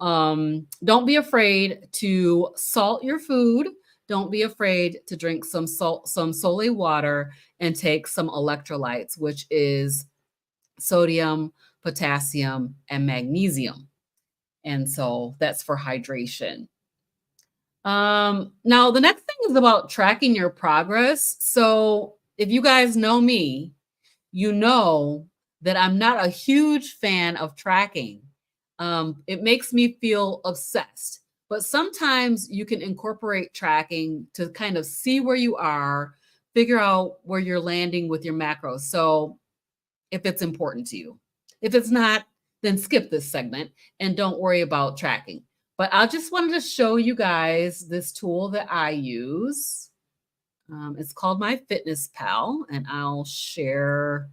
don't be afraid to salt your food. Don't be afraid to drink some Sole water and take some electrolytes, which is sodium, potassium, and magnesium. And so that's for hydration. Now, the next thing is about tracking your progress. So if you guys know me, you know that I'm not a huge fan of tracking. It makes me feel obsessed. But sometimes you can incorporate tracking to kind of see where you are, figure out where you're landing with your macros. So if it's important to you. If it's not, then skip this segment and don't worry about tracking. But I just wanted to show you guys this tool that I use. It's called My Fitness Pal, and I'll share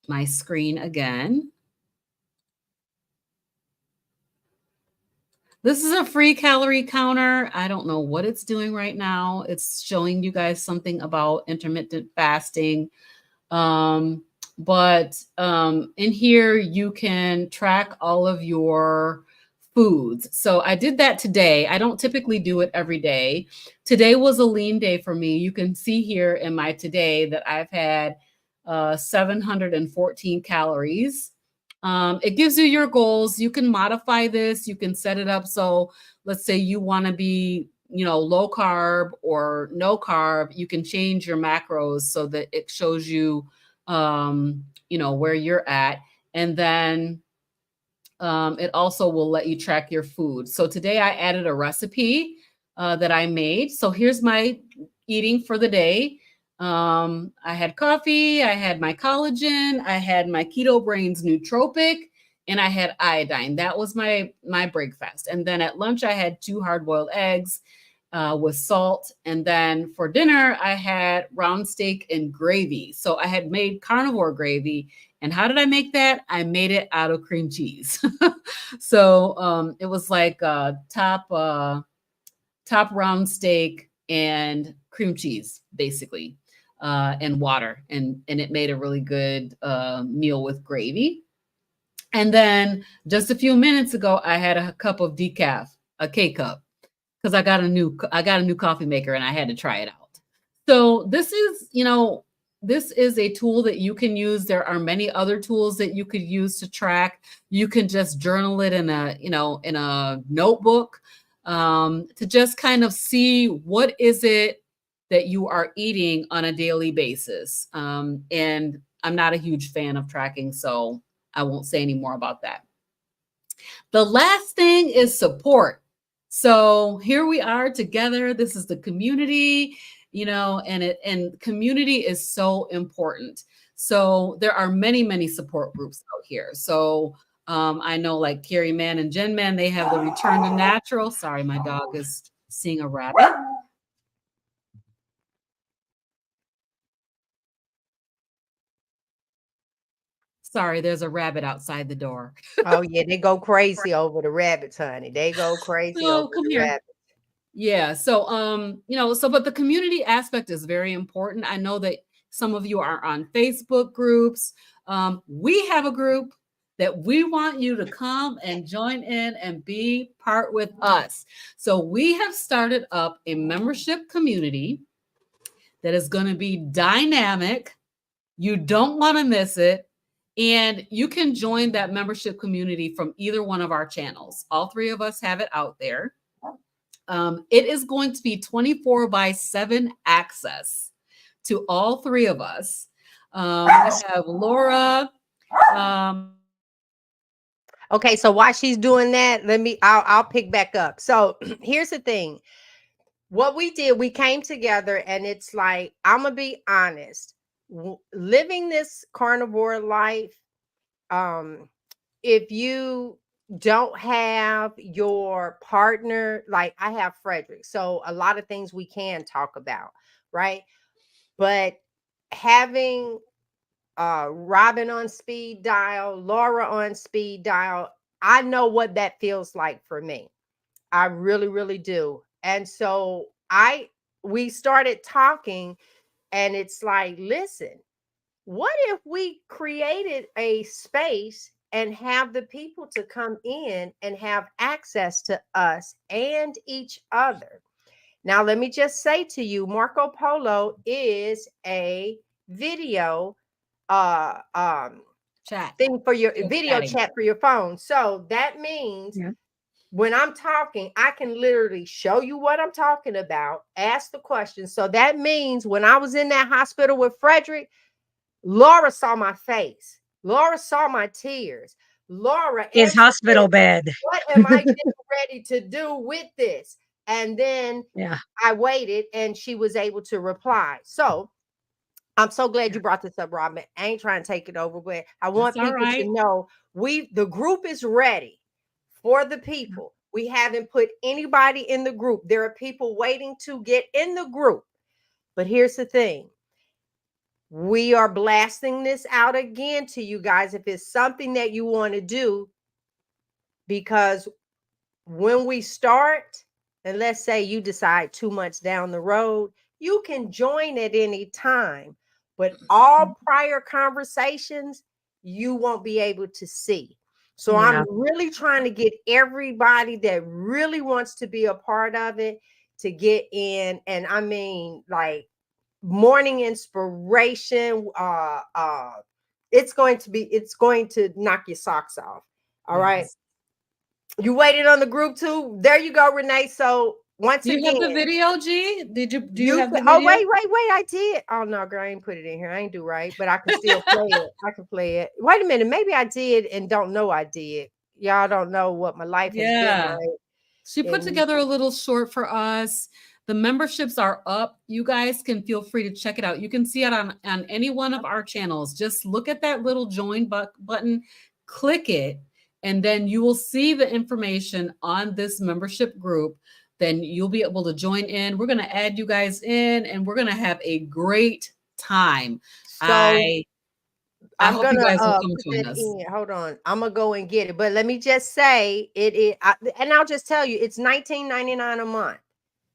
my screen again. This is a free calorie counter. I don't know what it's doing right now. It's showing you guys something about intermittent fasting. But in here, you can track all of your foods. So I did that today. I don't typically do it every day. Today was a lean day for me. You can see here in my today that I've had 714 calories. It gives you your goals. You can modify this. You can set it up. So let's say you want to be, low carb or no carb. You can change your macros so that it shows you, where you're at. And then it also will let you track your food. So today I added a recipe that I made. So here's my eating for the day. I had coffee, I had my collagen, I had my Keto Brains nootropic, and I had iodine. That was my breakfast. And then at lunch, I had 2 hard-boiled eggs with salt. And then for dinner, I had round steak and gravy. So I had made carnivore gravy. And how did I make that? I made it out of cream cheese. So it was like top round steak and cream cheese, basically. And water, and it made a really good meal with gravy. And then just a few minutes ago, I had a cup of decaf, a K cup, because I got a new coffee maker and I had to try it out. So this is a tool that you can use. There are many other tools that you could use to track. You can just journal it in a notebook to just kind of see what is it that you are eating on a daily basis. And I'm not a huge fan of tracking, so I won't say any more about that. The last thing is support. So here we are together. This is the community, and community is so important. So there are many, many support groups out here. So I know like Carrie Man and Jen Man, they have the Return to Natural. Sorry, my dog is seeing a rabbit. Sorry, there's a rabbit outside the door. Oh yeah, they go crazy over the rabbits, honey. They go crazy over the rabbits. Yeah. So, but the community aspect is very important. I know that some of you are on Facebook groups. We have a group that we want you to come and join in and be part with us. So we have started up a membership community that is going to be dynamic. You don't want to miss it. And you can join that membership community from either one of our channels. All three of us have it out there. It is going to be 24/7 access to all three of us. We have Laura. Okay, so while she's doing that, I'll pick back up. So here's the thing. What we did, we came together, and it's like, I'm gonna be honest, living this carnivore life, if you don't have your partner, like I have Frederick, so a lot of things we can talk about, right? But having Robin on speed dial, Laura on speed dial, I know what that feels like for me. I really, really do. And so we started talking, and it's like, listen, what if we created a space and have the people to come in and have access to us and each other? Now, let me just say to you, Marco Polo is a video chat thing for your video chatting. chat for your phone. So that means Yeah. when I'm talking, I can literally show you what I'm talking about, ask the question. So that means when I was in that hospital with Frederick, Laura saw my face. Laura saw my tears. Laura His answered hospital this. bed. What am I getting ready to do with this? And then Yeah. I waited, and she was able to reply. So I'm so glad you brought this up, Robin. I ain't trying to take it over, but I want That's all people right. to know the group is ready for the people. We haven't put anybody in the group. There are people waiting to get in the group. But here's the thing. We are blasting this out again to you guys if it's something that you want to do, because when we start, and let's say you decide 2 months down the road, you can join at any time, but all prior conversations you won't be able to see. So Yeah. I'm really trying to get everybody that really wants to be a part of it to get in. And I mean, like, morning inspiration, it's going to knock your socks off. All right. Yes. You waited on the group too. There you go, Renee. So once Do you again, have the video, G? Do you you have the oh, video? wait, I did. Oh no, girl, I ain't put it in here. I ain't do right, but I can still play it. I can play it. Wait a minute, maybe I did and don't know I did. Y'all don't know what my life has been Yeah. like. She put And together a little short for us. The memberships are up. You guys can feel free to check it out. You can see it on any one of our channels. Just look at that little join button, click it, and then you will see the information on this membership group. Then you'll be able to join in. We're going to add you guys in, and we're going to have a great time. so I I'm hope you gonna guys will come put join that us. in. Hold on, I'm gonna go and get it. But let me just say and I'll just tell you, it's $19.99 a month.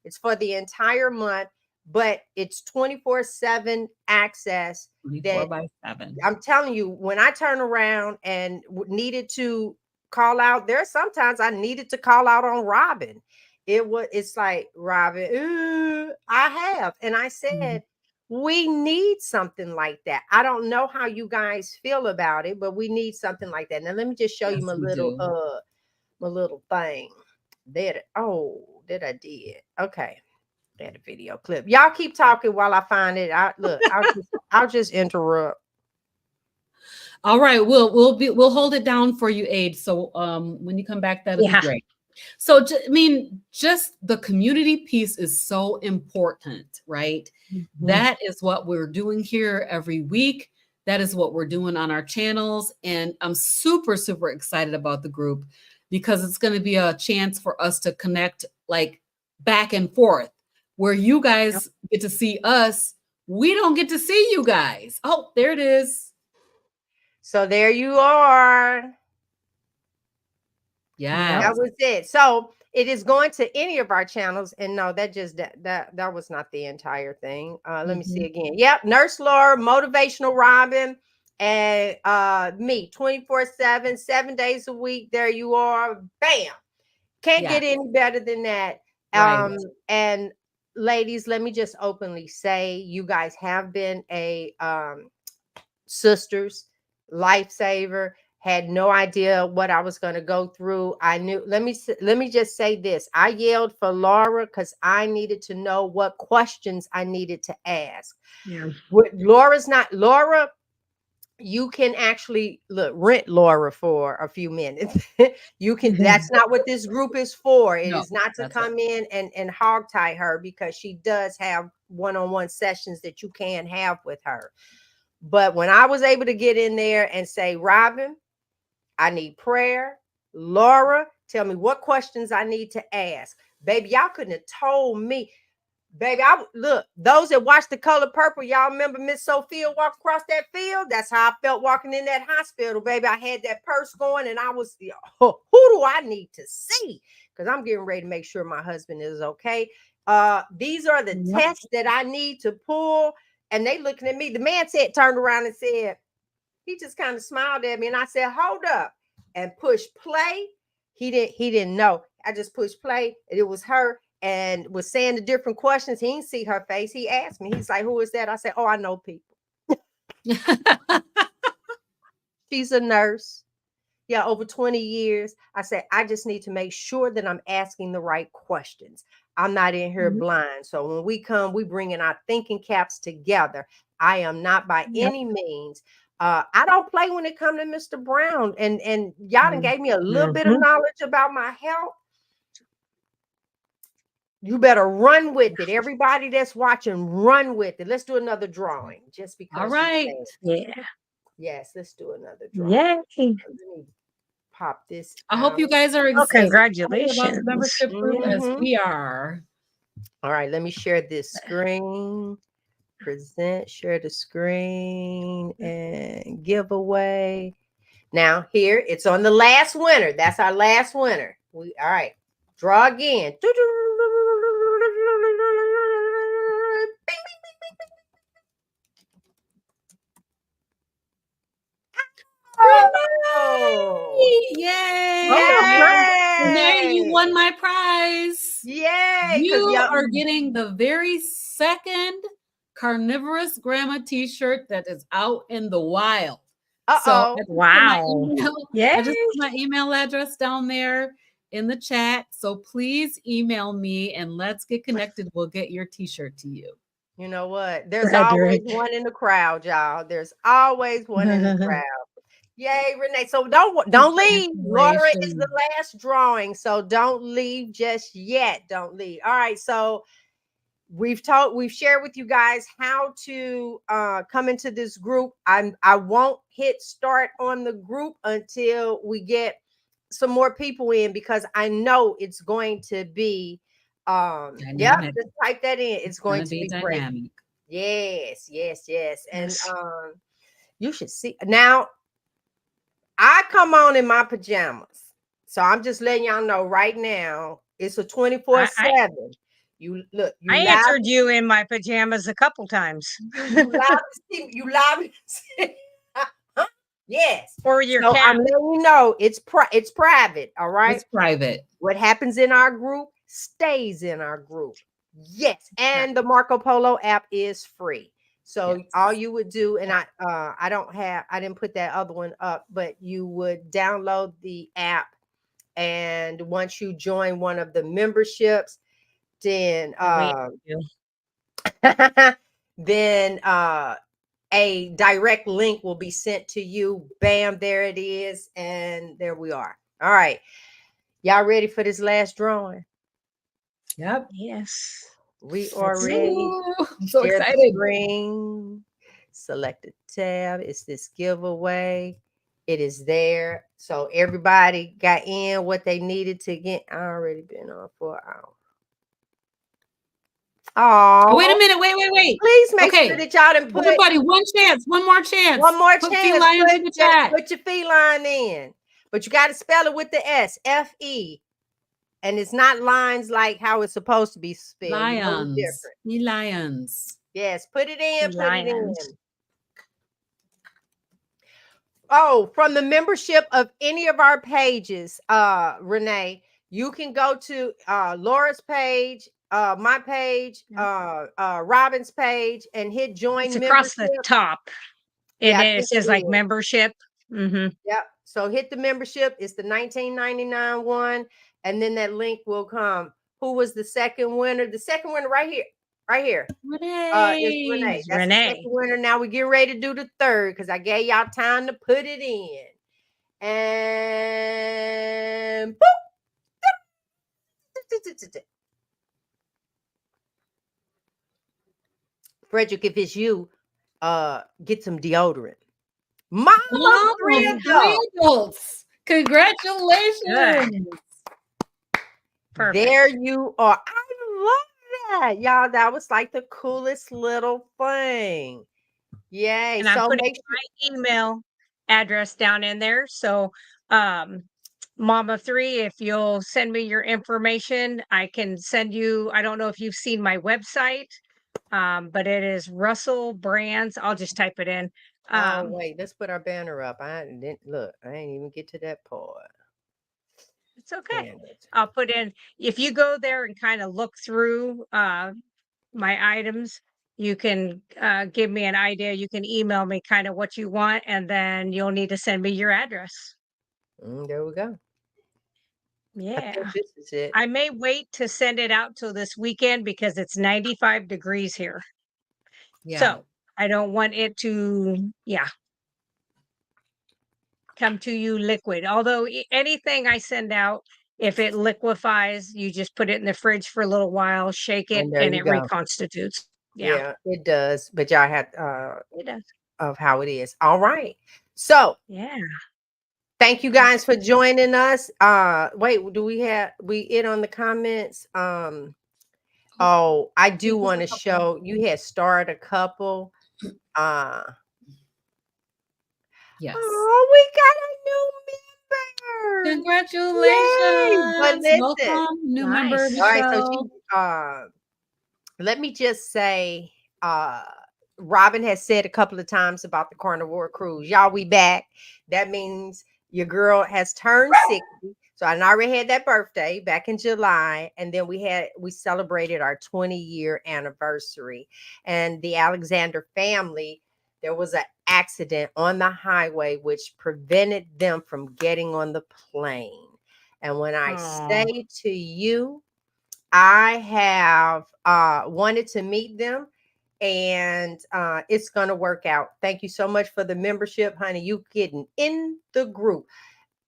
It's for the entire month, but it's 24/7 access. 24/7. I'm telling you, when I turn around and needed to call out, there are sometimes I needed to call out on Robin. It's like, Robin, I have. And I said, we need something like that. I don't know how you guys feel about it, but we need something like that. Now let me just show you Yes, we do. my little thing. Did I did. Okay. That a video clip. Y'all keep talking while I find it. I'll just interrupt. All right, we'll hold it down for you, Aid. So when you come back, that'll be Yeah. great. So I mean, just the community piece is so important, right? That is what we're doing here every week. That is what we're doing on our channels, and I'm super excited about the group because it's going to be a chance for us to connect, like, back and forth, where you guys get to see us. We don't get to see you guys. Oh, there it is. So there you are. Yeah. That was it. So it is going to any of our channels. And no, that was not the entire thing. Let me see again. Yep. Nurse Laura, Motivational Robin, and me 24/7, 7 days a week. There you are. Bam. Can't get any better than that. Right. And ladies, let me just openly say, you guys have been sisters. lifesaver. Had no idea what I was going to go through. I knew, let me just say this. I yelled for Laura because I needed to know what questions I needed to ask. Yeah. Laura, you can actually rent Laura for a few minutes. You can, that's not what this group is for. It No, is not to that's come in and hog tie her, because she does have one-on-one sessions that you can have with her. But when I was able to get in there and say, Robin, I need prayer. Laura, tell me what questions I need to ask. Baby, y'all couldn't have told me. Baby, look, those that watch The Color Purple, y'all remember Miss Sophia walked across that field? That's how I felt walking in that hospital, baby. I had that purse going and I was, who do I need to see? Because I'm getting ready to make sure my husband is okay. These are the tests that I need to pull. And they looking at me. The man turned around and said, he just kind of smiled at me, and I said, hold up, and pushed play. He didn't know. I just pushed play, and it was her, and was saying the different questions. He didn't see her face. He asked me. He's like, who is that? I said, oh, I know people. She's a nurse. Yeah, over 20 years. I said, I just need to make sure that I'm asking the right questions. I'm not in here blind. So when we come, we bring in our thinking caps together. I am not by any means. I don't play when it comes to Mr. Brown. And y'all done gave me a little bit of knowledge about my health. You better run with it. Everybody that's watching, run with it. Let's do another drawing. Just because. All right. Yeah. Yes, let's do another drawing. Yay. Let me pop this. I hope you guys are Oh, excited about congratulations. the membership group as we are. All right, let me share this screen. Present, share the screen, and giveaway. Now here, it's on the last winner. That's our last winner. All right, draw again. Oh, Yay! yay! You won my prize. Yay! You are getting the very second carnivorous grandma t-shirt that is out in the wild. So wow. I just put my email address down there in the chat. So please email me and let's get connected. We'll get your t-shirt to you. You know what? There's always one in the crowd, y'all. There's always one in the crowd. Yay, Renee. So don't leave. Laura is the last drawing. So don't leave just yet. Don't leave. All right. So we've shared with you guys how to come into this group. I won't hit start on the group until we get some more people in, because I know it's going to be just type that in. It's going to be dynamic. Great. Yes. And you should see now. I come on in my pajamas. So I'm just letting y'all know right now, it's a 24/7. You look. I answered you in my pajamas a couple times. You live. Yes. Or your so cat. I'm letting you know it's private. All right. It's private. What happens in our group stays in our group. Yes. And the Marco Polo app is free. So all you would do, and I didn't put that other one up, but you would download the app, and once you join one of the memberships, then then a direct link will be sent to you. Bam, there it is, and there we are. All right, y'all ready for this last drawing? Yep. Yes. We are ready. I'm so excited. Screen, select a tab. It's this giveaway. It is there. So everybody got in what they needed to get. I already been on for an hour. Oh, wait a minute. Wait. Please make sure that y'all didn't put everybody one more chance. One more put chance. Feline in the chat. Put your feline in. But you got to spell it with the S, F-E. And it's not lines like how it's supposed to be spelled. Lions. Lions. Yes, put it in. Put it in. Oh, from the membership of any of our pages, Renee, you can go to Laura's page, my page, Robin's page, and hit join it's membership. across the top. And I then it think says it like is. membership. Mm-hmm. Yep. So hit the membership. It's the $19.99 one, and then that link will come. Who was the second winner? The second winner right here. Right here. Is Renee. It's That's the Renee. second winner. Now we get ready to do the third because I gave y'all time to put it in. And boop. Frederick, if it's you, get some deodorant. Mom of Mom three of adults. 3 adults. Congratulations. Perfect. There you are. I love that. Y'all, that was like the coolest little thing. Yay. And I'm So putting make sure. my email address down in there. So, Mom of 3, if you'll send me your information, I can send you. I don't know if you've seen my website, but it is Russell Brands. I'll just type it in. Oh, wait, let's put our banner up. I didn't look. I didn't even get to that part. It's okay. Damn it. I'll put in, if you go there and kind of look through my items, you can give me an idea. You can email me kind of what you want, and then you'll need to send me your address. There we go. I Yeah. think this is it. I may wait to send it out till this weekend because it's 95 degrees here. Yeah. So I don't want it to, come to you liquid. Although anything I send out, if it liquefies, you just put it in the fridge for a little while, shake it, And there and you it go. reconstitutes. Yeah, Yeah, it does. But y'all had it does. of how it is. All right. So Yeah. thank you guys for joining us. Wait, do we have it on the comments? Oh, I do want to show you had started a couple. Yes. Oh, we got a new member. Yay! But Congratulations. listen. Welcome, new member of Nice. the All right, so show. let me just say, Robin has said a couple of times about the carnivore cruise. Y'all, we back. That means your girl has turned 60. So I already had that birthday back in July, and then we celebrated our 20-year anniversary. And the Alexander family, there was an accident on the highway which prevented them from getting on the plane. And when I say to you, I have wanted to meet them, and it's going to work out. Thank you so much for the membership, honey. You getting in the group.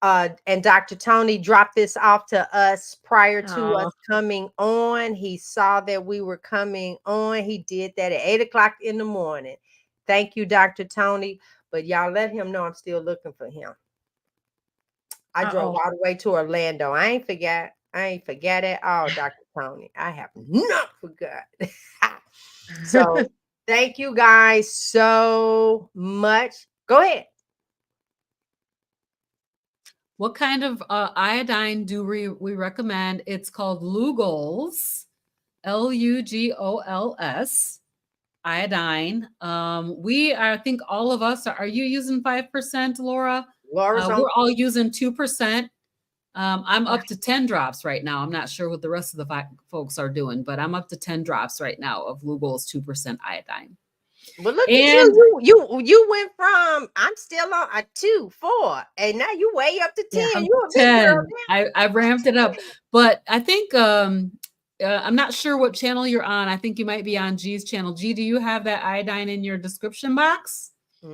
And Dr. Tony dropped this off to us prior to us coming on. He saw that we were coming on. He did that at 8:00 in the morning. Thank you, Dr. Tony. But y'all let him know I'm still looking for him. I drove all the way to Orlando. I ain't forgot at all, Dr. Tony. I have not forgot. So thank you guys so much. Go ahead. What kind of iodine do we recommend? It's called Lugol's, Lugols, iodine. I think all of us are you using 5%, Laura? Laura's We're all using 2%. I'm up to 10 drops right now. I'm not sure what the rest of the folks are doing, but I'm up to 10 drops right now of Lugol's 2% iodine. Well, look at you. You went from I'm still on a 2, 4, and now you way up to 10. Yeah, You a big 10. girl now. I ramped it up, but I think I'm not sure what channel you're on. I think you might be on G's channel. G, do you have that iodine in your description box? I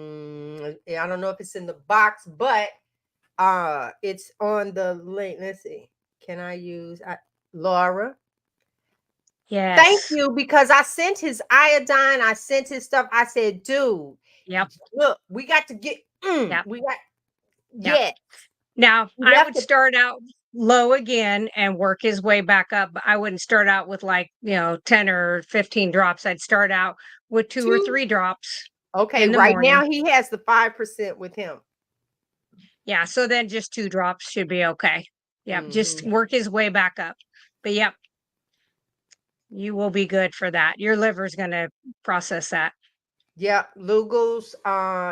don't know if it's in the box, but it's on the link. Let's see. Can I use Laura? Yes. Thank you, because I sent his iodine. I sent his stuff. I said, dude, look, we got to get, yes. Now, I would start out low again and work his way back up. But I wouldn't start out with 10 or 15 drops. I'd start out with 2 or 3 drops. Okay, in the right morning. now he has the 5% with him. Yeah, so then just 2 drops should be okay. Yep, just work his way back up. But yep, you will be good for that. Your liver's going to process that. Yeah, Lugol's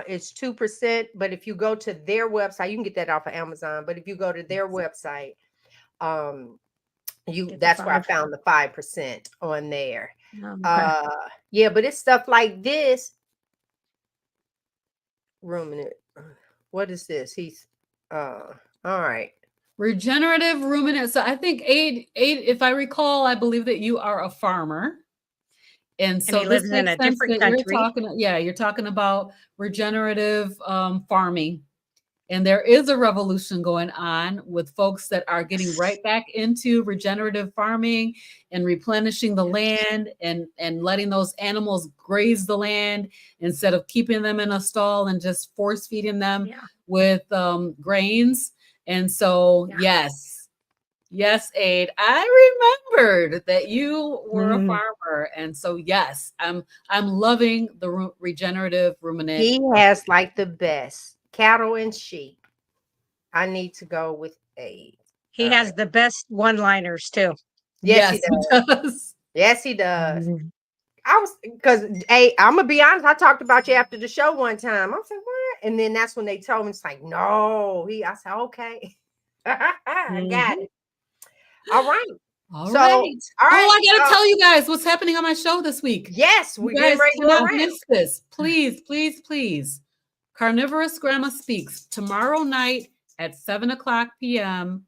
it's 2%, but if you go to their website, you can get that off of Amazon. But if you go to their website, that's where I found the 5% on there. Okay. Yeah, but it's stuff like this. ruminant. What is this? He's all right. Regenerative ruminant. So I think Aid, if I recall, I believe that you are a farmer. And so he this lives in makes a sense different that you're country. you're talking about regenerative farming. And there is a revolution going on with folks that are getting right back into regenerative farming and replenishing the land and letting those animals graze the land instead of keeping them in a stall and just force feeding them Yeah. with grains. And so, Yeah. yes, Aid, I remembered that you were a Mhm. farmer. And so, yes, I'm loving the regenerative ruminant. He has like the best cattle and sheep. I need to go with Aid. He All has right. the best one-liners too. Yes, he Yes, he does. does. Yes, he does. Mhm. I was because hey, I'm gonna be honest. I talked about you after the show one time. I was like, what? And then that's when they told me it's like, no. I said, okay. I got Mhm. it. All right. All So, right. all Oh, right. I gotta tell you guys what's happening on my show this week. Yes, You we're getting guys ready to go cannot around. miss this. Please, please, please. Carnivorous Grandma Speaks tomorrow night at 7:00 p.m.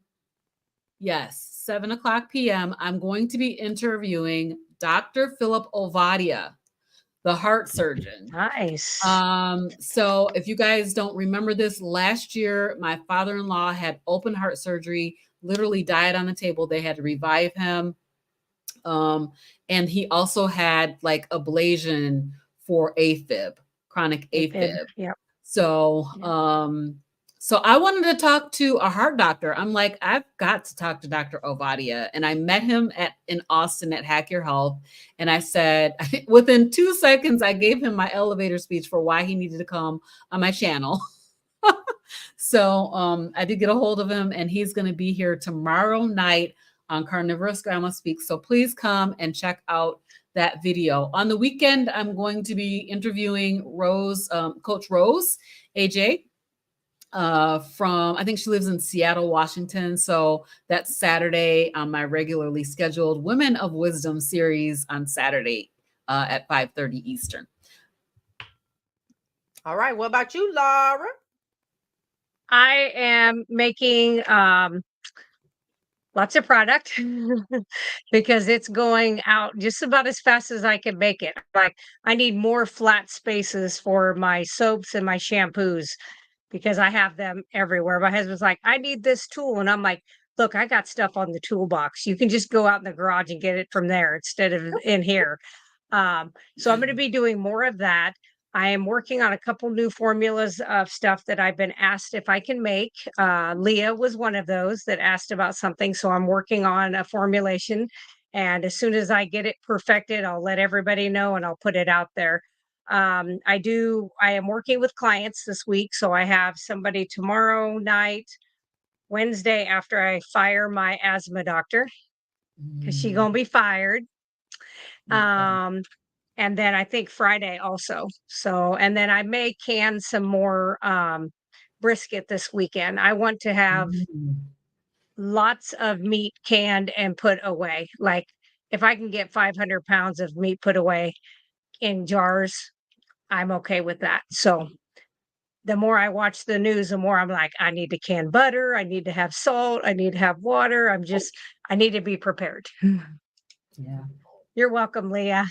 Yes, 7:00 p.m. I'm going to be interviewing Dr. Philip Ovadia, the heart surgeon. Nice. So if you guys don't remember this, last year my father-in-law had open heart surgery, literally died on the table. They had to revive him. And he also had like ablation for AFib, chronic AFib. Yep. So, so I wanted to talk to a heart doctor. I'm like, I've got to talk to Dr. Ovadia. And I met him in Austin at Hack Your Health. And I said, within 2 seconds, I gave him my elevator speech for why he needed to come on my channel. So I did get a hold of him, and he's going to be here tomorrow night on Carnivorous Grandma Speaks. So please come and check out that video. On the weekend, I'm going to be interviewing Rose, Coach Rose, AJ, from, I think she lives in Seattle, Washington. So that's Saturday on my regularly scheduled Women of Wisdom series on Saturday at 5:30 Eastern. All right. What about you, Laura? I am making lots of product because it's going out just about as fast as I can make it. Like I need more flat spaces for my soaps and my shampoos because I have them everywhere. My husband's like, I need this tool. And I'm like, look, I got stuff on the toolbox. You can just go out in the garage and get it from there instead of in here. So I'm going to be doing more of that. I am working on a couple new formulas of stuff that I've been asked if I can make. Leah was one of those that asked about something. So I'm working on a formulation. And as soon as I get it perfected, I'll let everybody know and I'll put it out there. I am working with clients this week. So I have somebody tomorrow night, Wednesday, after I fire my asthma doctor, because she's going to be fired. And then I think Friday also. So, and then I may can some more brisket this weekend. I want to have lots of meat canned and put away. Like if I can get 500 pounds of meat put away in jars, I'm okay with that. So the more I watch the news, the more I'm like, I need to can butter. I need to have salt. I need to have water. I need to be prepared. Yeah. You're welcome, Leah.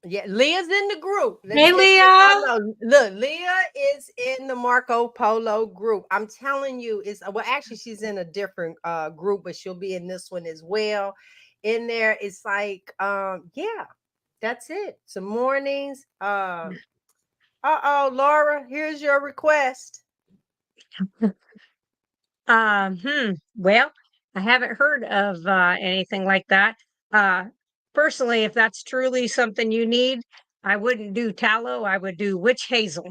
Yeah, Leah's in the group. Let Hey, me just Leah. let y'all know. Look, Leah is in the Marco Polo group. I'm telling you, actually she's in a different group, but she'll be in this one as well. In there, it's like, yeah, that's it. Some mornings. Laura, here's your request. Well, I haven't heard of anything like that. Personally, if that's truly something you need, I wouldn't do tallow. I would do witch hazel,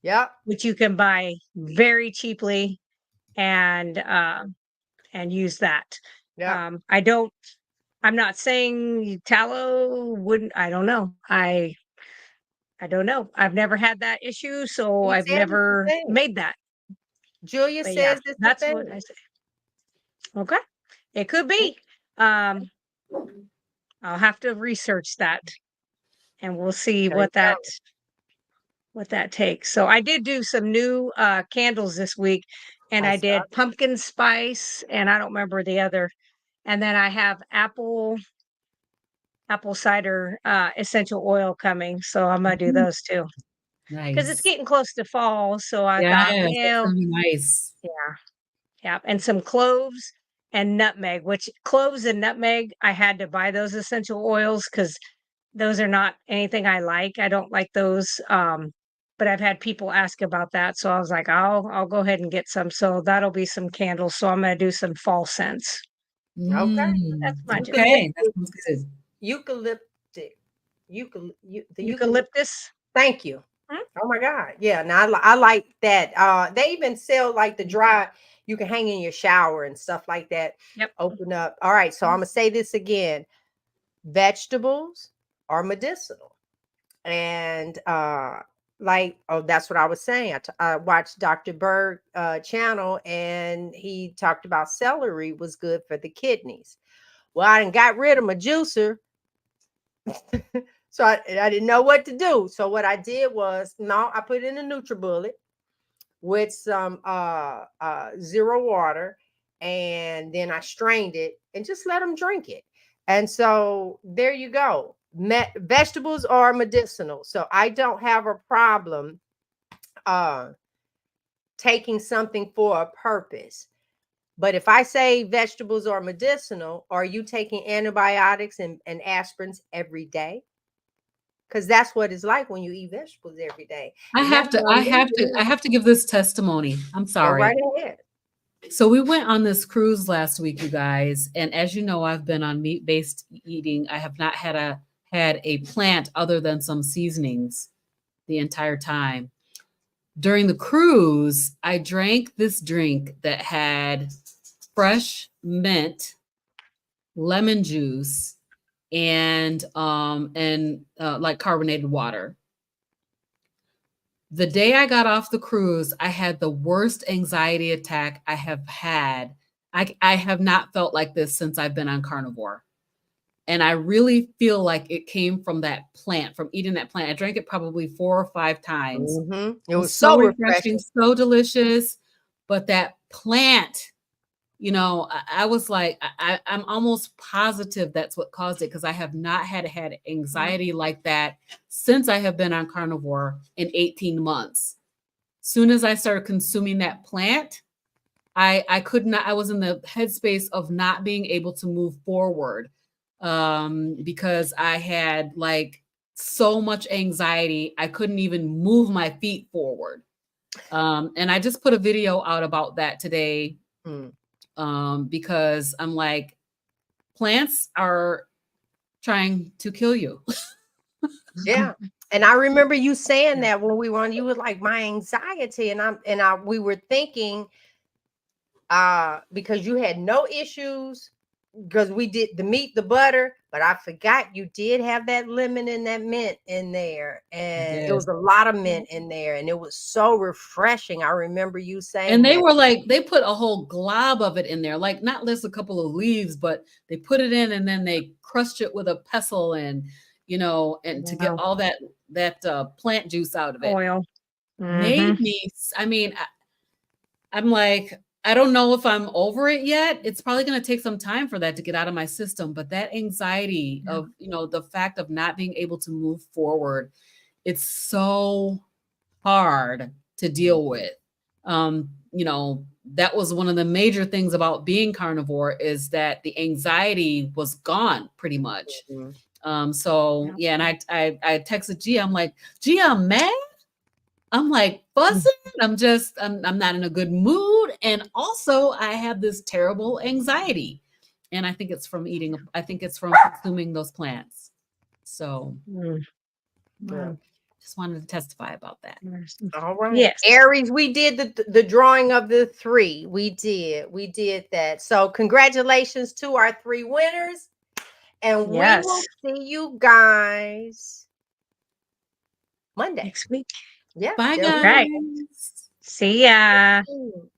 Yep. which you can buy very cheaply and use that. Yep. I'm not saying tallow wouldn't. I don't know. I don't know. I've never had that issue, so He I've said it's the never thing. made that. Julia But yeah, says it's the that's what thing. I say. Okay. It could be. Um, I'll have to research that and we'll see There you what that go. what that takes. So I did do some new candles this week, and I I saw. did pumpkin spice, and I don't remember the other. And then I have apple cider essential oil coming, so I'm gonna do those too because it's Nice. getting close to fall. So I thought, Yes, that's well, gonna be nice. yeah, yeah, and some cloves and nutmeg. Which cloves and nutmeg, I had to buy those essential oils because those are not anything I like. I don't like those. But I've had people ask about that, so I was like, I'll go ahead and get some. So that'll be some candles. So I'm gonna do some fall scents. Okay. That's my doing. Okay, that Eucalyptic. sounds good. Eucalyptic. The eucalyptic. Eucalyptus. Thank you. Hmm? Oh my God. Yeah. Now I like that. They even sell like the dry, you can hang in your shower and stuff like that. Yep. Open up. All right. So I'm gonna say this again. Vegetables are medicinal. And like, oh, that's what I was saying. I watched Dr. Berg channel, and he talked about celery was good for the kidneys. Well, I done got rid of my juicer. So I didn't know what to do. So what I did was, no, I put in a NutriBullet with some zero water, and then I strained it and just let them drink it. And so there you go. Vegetables are medicinal. So I don't have a problem uh taking something for a purpose. But if I say vegetables are medicinal, are you taking antibiotics and aspirins every day? Because that's what it's like when you eat vegetables every day. I And that's have to, what I I'm have to, doing. I have to give this testimony. I'm Go sorry. right ahead. So we went on this cruise last week, you guys, and as you know, I've been on meat-based eating. I have not had a plant other than some seasonings the entire time. During the cruise, I drank this drink that had fresh mint, lemon juice, and like carbonated water. The day I got off the cruise, I had the worst anxiety attack I have had. I have not felt like this since I've been on carnivore. And I really feel like it came from that plant, from eating that plant. I drank it probably 4 or 5 times. It It was was so so refreshing, refreshing. so delicious. But that plant, I was like, I'm almost positive that's what caused it because I have not had anxiety like that since I have been on carnivore in 18 months. Soon as I started consuming that plant, I could not, I was in the headspace of not being able to move forward because I had like so much anxiety. I couldn't even move my feet forward. And I just put a video out about that today because I'm like, plants are trying to kill you. Yeah. And I remember you saying that when we were on, you were like, my anxiety. And we were thinking, because you had no issues because we did the meat, the butter, but I forgot you did have that lemon and that mint in there. And it Yes. was a lot of mint in there. And it was so refreshing. I remember you saying And they that. were like, they put a whole glob of it in there, like not just a couple of leaves, but they put it in and then they crushed it with a pestle and, and to get all that plant juice out of it. Oil. Made me, I mean, I'm like, I don't know if I'm over it yet. It's probably going to take some time for that to get out of my system. But that anxiety of, the fact of not being able to move forward, it's so hard to deal with. That was one of the major things about being carnivore is that the anxiety was gone pretty much. And I texted Gia, I'm like, Gia, I'm mad. I'm like fussing. I'm not in a good mood. And also I have this terrible anxiety. And I think it's from consuming those plants. So just wanted to testify about that. All right. Yes. Aries, we did the drawing of the 3. We did that. So congratulations to our 3 winners. And we will see you guys Monday. Next week. Yeah. Bye, they'll be guys. Right. See ya. Ooh.